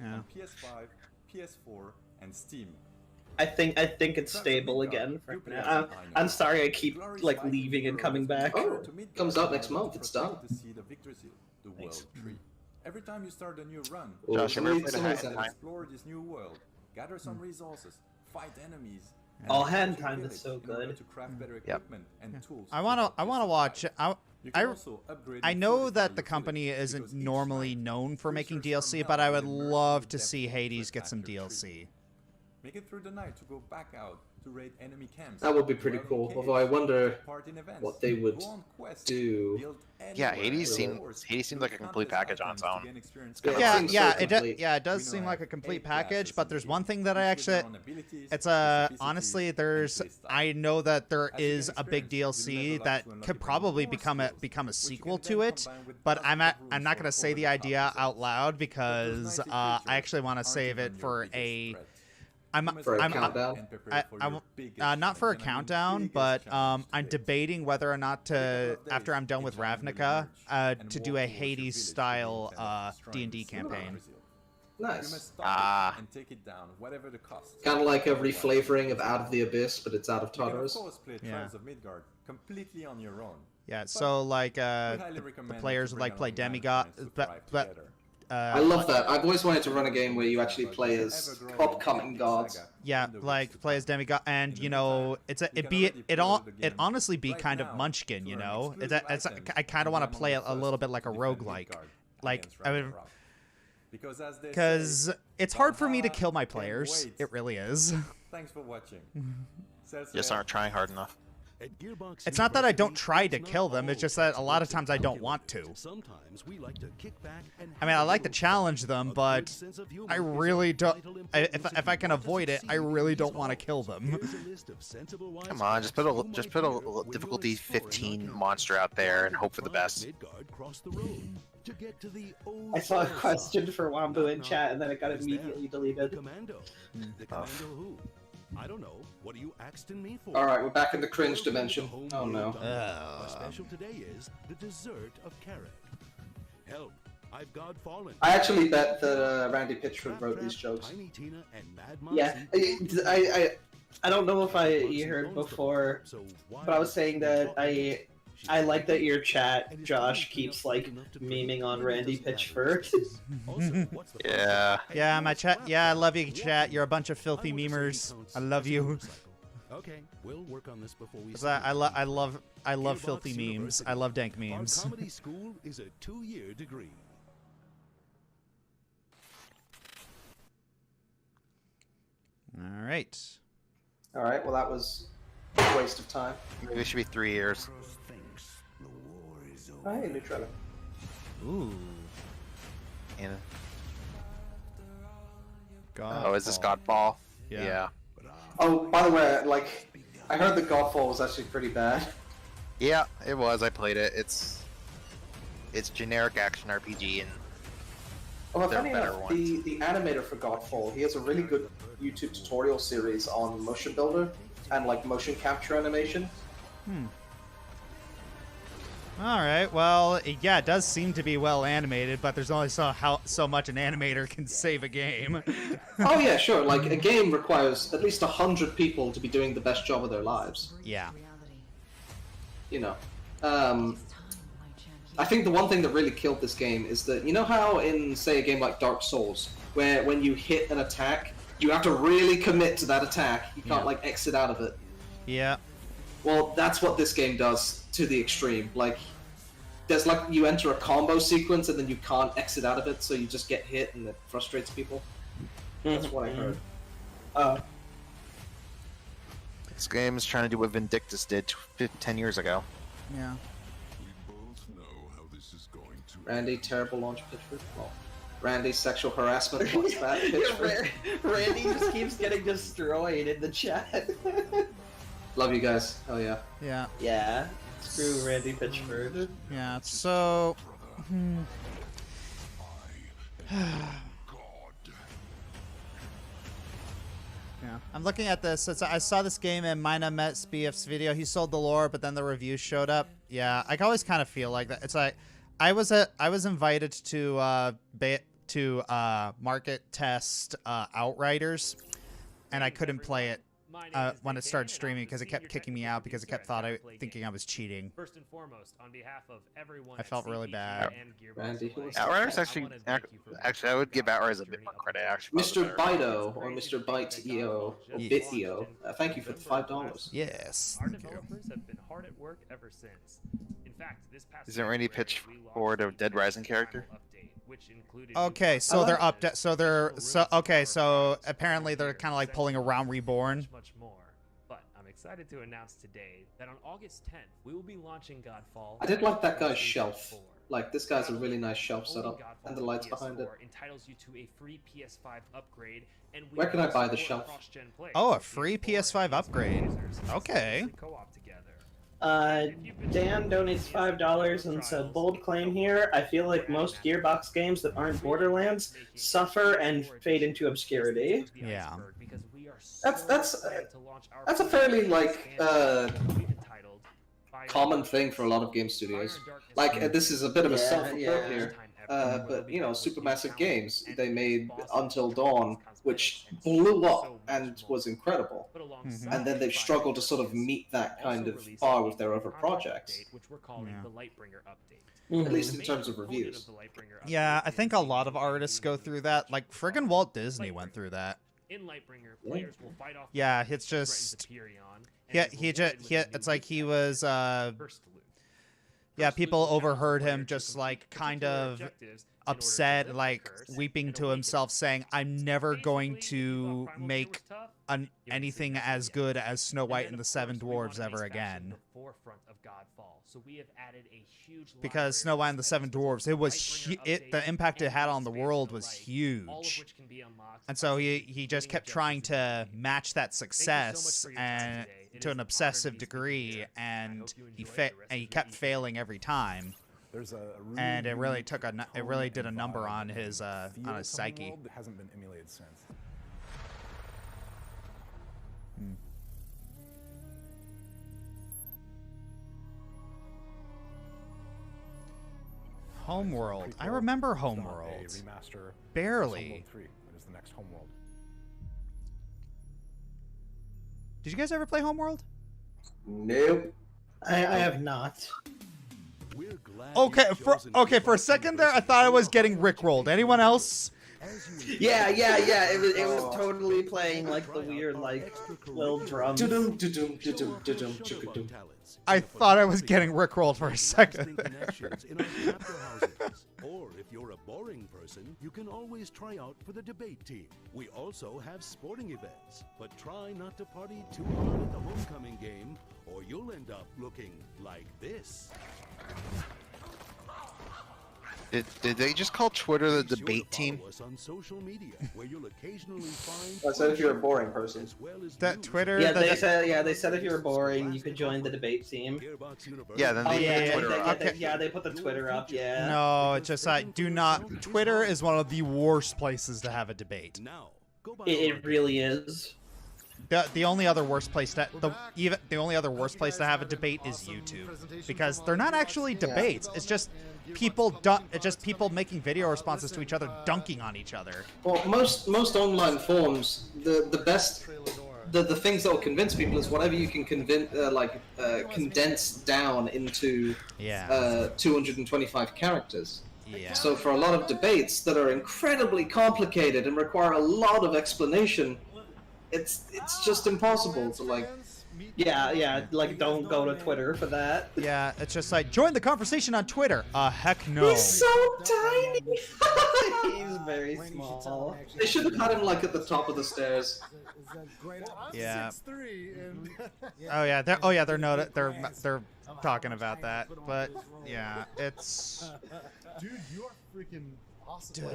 Yeah. PS5, PS4, and Steam. I think it's stable again for now. I'm sorry I keep like leaving and coming back. Oh, comes out next month. It's done. The seed of Yggdrasil, the world tree. Every time you start a new run, Josh, have you ever played a somebody Hat said in it. Time? explore this new world, gather some resources, fight enemies. and All build Hand your Time is village so in order good. to craft better equipment and tools. I wanna watch. You I can also upgrade I and know fortify that your the company village, isn't because each normally night, known for making creatures from DLC, hell but I will would emerge love from to the see depths Hades to get attack some your DLC. tree. Make it through the night to go back out to raid enemy camps. That would be pretty dwell in cool. caves, Although I wonder take part in events, what they would go on quests, do. build Yeah, anywhere, Hades explore, seems like a complete package on its to own. gain experience. Yeah, it Yeah, seems yeah, so it does. complete. Yeah, it does We seem now like a have complete 8 classes package. But in there's the one game, thing that I each with actually, their own abilities, it's specificities, honestly, and there's. playstyle. I know that there As you is gain a big experience, you DLC level up that to unlock could even probably more become skills, a which you sequel can to then it. combine with But dozens I'm of not rules gonna for say the over-the-top idea results. out loud But those because 90 I creatures actually want to aren't save even it your for biggest a. threat. I'm For a I'm countdown? And prepare for your biggest not for a challenge, and I mean countdown, biggest but challenge to I'm date. debating whether or not to, after I'm done with Duncanville Ravnica, emerge to and do walk a towards your Hades village style with the intent of destroying D&D the seed of campaign. Yggdrasil. You Nice. must stop it and take it down, whatever the cost. Kind of like a reflavoring of Out of the Abyss, but it's Out of You can of Tartarus. course play Yeah. Tribes of Midgard completely on your own. Yeah, so like we highly the recommend players to would bring like play along Demigod, friends to but thrive together. I love that. I've always wanted to run a game where you actually play as upcoming gods. yeah, like play as Demigod, and you know, it honestly be kind of Munchkin, you know. I kind of want to play it a little bit like a roguelike, like I mean, because it's hard for me to kill my players. It really is. Thanks for watching. Just aren't trying hard enough. At Gearbox It's not that I don't University, try to it's kill not them. It's all just that a lot of subjects times I don't calculate. want to. Sometimes we like to kick back and I mean, I have a like to little challenge fun. them, A but good sense of humor I is of really don't. vital If importance if I you can want to avoid it, I succeed in really these don't want to halls. kill them. Here's a list of sensible wise Come on, just put facts a you just might put a hear when you're difficulty exploring 15 Duncanville. monster out there and hope for the best. Midgard crossed the road to get to the old I saw a soul question side. for Wambu in Knock, chat, and then it got knock. Who's there? immediately deleted. The commando. The commando who? I don't know. What are you asking me for? All right, we're back in the cringe Welcome to dimension. home Oh world no. Duncanville. Our special today is the dessert of carrot. Help! I've God fallen. I actually bet that Randy Pitchford wrote these jokes. Tiny Tina and Mad Yeah, Mousy. I don't know if you heard before, but I was saying that I like that your chat, Josh, keeps like memeing on Randy Pitchford. Yeah. Yeah, my chat. Yeah, I love you, chat. You're a bunch of filthy memers. I love you. Okay, we'll work on this before we. 'Cause I love filthy memes. I love dank memes. Our comedy school is a 2-year degree. All right. All right, well that was a waste of time. Maybe it should be 3 years. Oh, hey, new trailer. Ooh. And God. oh, is this Godfall? Yeah. Oh, by the way, like, I heard that Godfall was actually pretty bad. Yeah, it was. I played it. It's generic action RPG, and Well, there are funny better enough, ones. the animator for Godfall, he has a really good YouTube tutorial series on motion builder and like motion capture animation. All right. Well, yeah, it does seem to be well animated, but there's only so much an animator can save a game. Oh yeah, sure. Like a game requires at least 100 people to be doing the best job of their lives. Yeah. You know, I think the one thing that really killed this game is that you know how in say a game like Dark Souls, where when you hit an attack, you have to really commit to that attack. You can't like exit out of it. Yeah. Well, that's what this game does to the extreme. Like, there's like you enter a combo sequence and then you can't exit out of it, so you just get hit and it frustrates people. That's what I heard. This game is trying to do what Vindictus did 10 years ago. Yeah. Randy, terrible launch Pitchford. Well, Randy, sexual harassment plus bad Pitchford. Randy just keeps getting destroyed in the chat. Love you guys. Hell yeah. Yeah. Yeah. Screw Randy Pitchford. Yeah. So. Yeah, I'm looking at this. I saw this game in Mina Met BF's video. He sold the lore, but then the reviews showed up. Yeah, I always kind of feel like that. It's like I was invited to market test Outriders, and I couldn't play it when it started streaming because it kept kicking me out because it kept thinking I was cheating. First and foremost, on behalf of everyone I felt really bad. Randy, who was Outriders actually, I would give Outriders a bit more credit. Actually, Mr. Bido or Mr. Byte EO or Yes. BitEO, thank you for the $5. Yes. Our developers have been hard at work ever since. In fact, this past Isn't Randy pitched forward a Dead Rising character? Okay, so they're so apparently they're kind of like pulling around Reborn. Much more. But I'm excited to announce today that on August 10th, we will be launching Godfall. I did like that guy's shelf. Like, this guy's a really nice shelf setup, and the lights behind it. Entitles you to a free PS5 upgrade, and Where can I buy the shelf? Oh, a free PS5 upgrade. Okay. Dan donates $5 and said, bold claim here, I feel like most Gearbox games that aren't Borderlands suffer and fade into obscurity. Yeah. That's a fairly, like, common thing for a lot of game studios. Like, this is a bit of a self-report here, but, you know, Supermassive Games, they made Until Dawn, which blew up and was incredible. And then they've struggled to sort of meet that kind of bar with their other projects. At least in terms of reviews. Yeah, I think a lot of artists go through that. Like friggin' Walt Disney went through that. Yeah, it's just it's like he was yeah, people overheard him just like kind of upset, like weeping to himself saying, I'm never going to make anything as good as Snow White and the Seven Dwarves ever again. The forefront of Godfall. So we have added a huge Because Snow White and the Seven Dwarves, the impact it had on the world was huge. And so he just kept trying to match that success and to an obsessive degree, and he kept failing every time. And it really did a number on his psyche. That hasn't been emulated since. Homeworld. I remember Homeworld. Remaster. Barely. Homeworld 3. It is the next Homeworld. Did you guys ever play Homeworld? Nope. I have not. Okay, for a second there, I thought I was getting rickrolled. Anyone else? Yeah. It was totally playing like the weird like little drums. I thought I was getting rickrolled for a second. Or if you're a boring person, you can always try out for the debate team. We also have sporting events, but try not to party too hard at the homecoming game, or you'll end up looking like this. Did they just call Twitter the debate team? On social media, where you'll occasionally find I said if you're a boring person. That Twitter. Yeah, they said if you were boring, you could join the debate team. Yeah, then they put Twitter up. They put the Twitter up. Yeah. No, it's just like do not. Twitter is one of the worst places to have a debate. It really is. The only other worst place to the only other worst place to have a debate is YouTube, because they're not actually debates. It's just people making video responses to each other, dunking on each other. Well, most online forums, the best, the things that will convince people is whatever you can condense down into 225 characters. Yeah. So for a lot of debates that are incredibly complicated and require a lot of explanation, it's just impossible to like. Yeah, like don't go to Twitter for that. Yeah, it's just like join the conversation on Twitter. Heck no. He's so tiny. He's very small. They should have had him like at the top of the stairs. Yeah. They're talking about that, but yeah, it's. Dude, you are freaking awesome.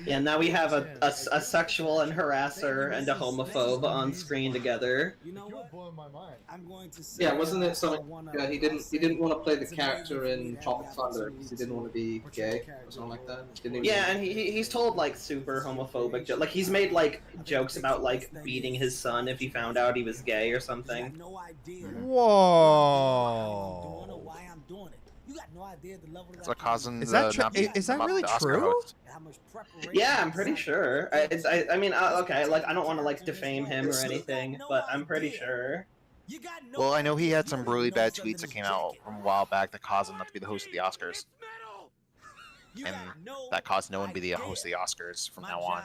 Yeah, now we have a sexual and harasser and a homophobe on screen together. You know what? Blowing my mind. I'm going to say. Yeah, wasn't it something? Yeah, he didn't want to play the character in Tropic Thunder because he didn't want to be gay or something like that. Yeah, and he's told like super homophobic like he's made like jokes about like beating his son if he found out he was gay or something. Whoa. That's what causing is that really true? Yeah, I'm pretty sure. I mean, okay, like I don't want to like defame him or anything, but I'm pretty sure. Well, I know he had some really bad tweets that came out from a while back that caused him not to be the host of the Oscars, and that caused no one to be the host of the Oscars from now on.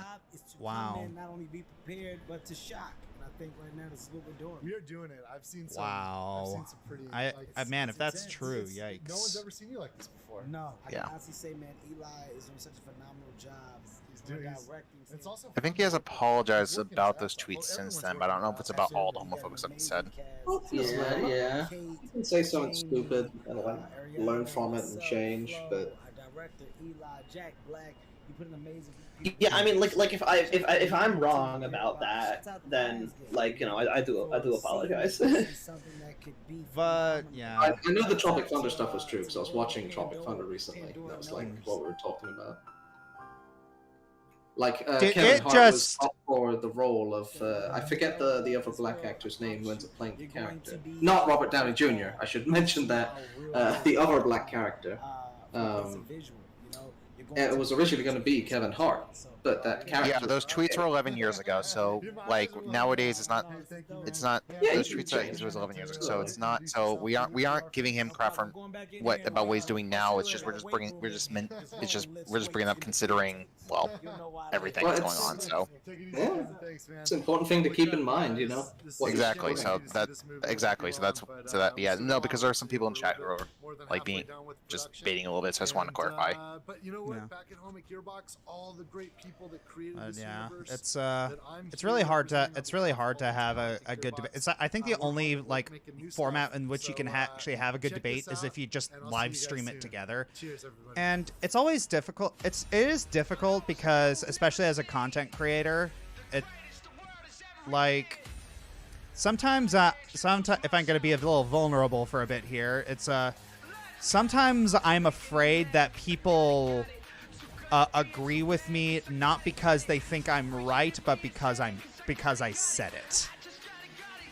Wow. Not only be prepared, but to shock. I think right now this is what we're doing. We are doing it. I've seen some. Wow. I've seen some pretty. Man, if that's true, yikes. No one's ever seen you like this before. No, I can honestly say, man, Eli is doing such a phenomenal job. He's doing it's also. I think he has apologized about those tweets since then, but I don't know if it's about all the homophobic stuff he said. Yeah. You can say something stupid and like learn from it and change, but. Director Eli Jack Black, you put an amazing. Yeah, I mean, like if I'm wrong about that, then like you know I do apologize. But yeah, I know the Tropic Thunder stuff was true because I was watching Tropic Thunder recently. That was like what we were talking about. Like Kevin Hart was up for the role of I forget the other black actor's name who ends up playing the character. Not Robert Downey Jr. I should mention that the other black character. It was originally going to be Kevin Hart, but that character. Yeah, those tweets were 11 years ago. So, like nowadays, it's not. Yeah, those tweets was 11 years ago. So it's not. So we aren't giving him crap for about what he's doing now. It's just we're just bringing up considering everything that's going on. So yeah, it's an important thing to keep in mind, you know. Exactly. So because there are some people in chat who are like being just baiting a little bit. So I just want to clarify. enjoy Yeah. it back at home at Gearbox. All the great people that created this Yeah, universe. it's that I'm it's here really hard to representing have a good debate. It's I think the only like format in which you can actually have a good debate is if you just live stream it together. Cheers, everybody. And it's always difficult. It is difficult because, especially as a content creator, it like sometimes if I'm gonna be a little vulnerable for a bit here, it's sometimes I'm afraid that people agree with me not because they think I'm right, but because I said it.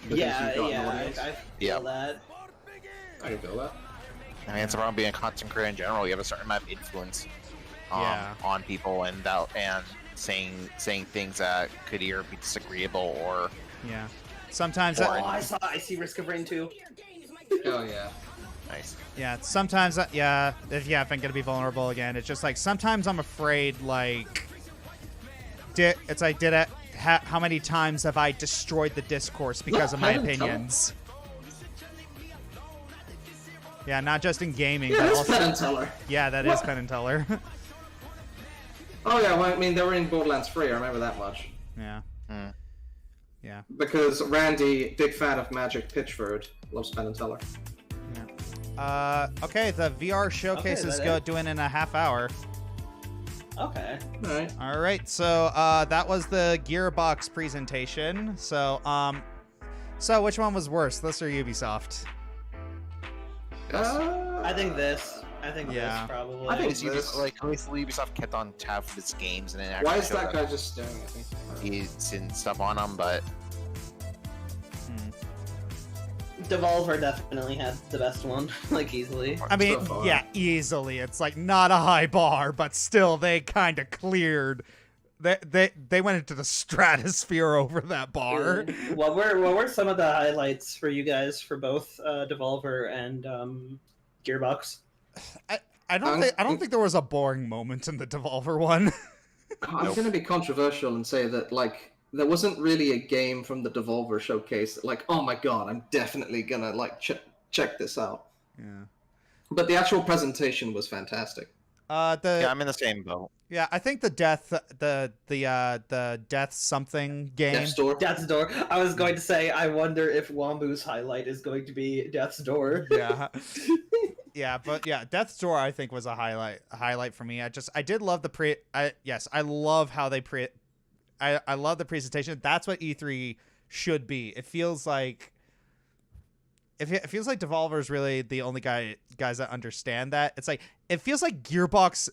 Yeah, I feel that. I can feel that. I mean, it's about being a content creator in general. You have a certain amount of influence on people, and saying things that could either be disagreeable or sometimes I see Risk of Rain 2. Oh yeah. Nice. Yeah, sometimes if I'm gonna be vulnerable again, it's just like sometimes I'm afraid like how many times have I destroyed the discourse because of my opinions? Yeah, not just in gaming, but also Penn and Teller. Yeah, that is Penn and Teller. Oh yeah, well, I mean they were in Borderlands 3. I remember that much. Yeah. Yeah. Because Randy, big fan of Magic Pitchford, loves Penn and Teller. Okay, the VR showcase is doing in a half hour. Okay. All right. So that was the Gearbox presentation. So so which one was worse, this or Ubisoft? I think this. I think this probably. I think it's Ubisoft kept on tab of its games and then Why is that guy just staring at me? He's seen stuff on them, but Devolver definitely had the best one, like easily. I mean, yeah, easily. It's like not a high bar, but still, they kind of cleared. They went into the stratosphere over that bar. What were some of the highlights for you guys for both Devolver and Gearbox? I don't think there was a boring moment in the Devolver one. I'm gonna be controversial and say that like there wasn't really a game from the Devolver showcase that, like, oh my god, I'm definitely gonna like check this out. Yeah. But the actual presentation was fantastic. I'm in the same boat. Yeah, I think the death something game. Death's Door. I was going to say, I wonder if Wambu's highlight is going to be Death's Door. Yeah. Yeah, but yeah, Death's Door I think was a highlight for me. I did love I love how they I love the presentation. That's what E3 should be. It feels like Devolver is really the only guys that understand that. It's like it feels like Gearbox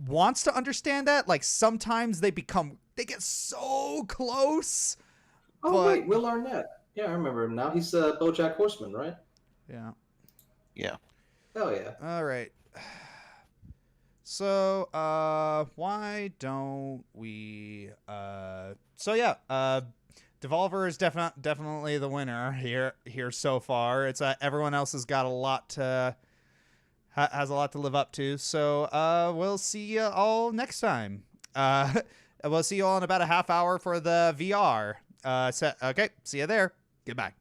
wants to understand that. Like sometimes they get so close. Oh wait, Will Arnett. Yeah, I remember him now. He's BoJack Horseman, right? Yeah. Yeah. Oh yeah. All right. So, why don't we, Devolver is definitely the winner here so far. It's, everyone else has got has a lot to live up to. So, we'll see you all next time. We'll see you all in about a half hour for the VR. Okay, see you there. Goodbye.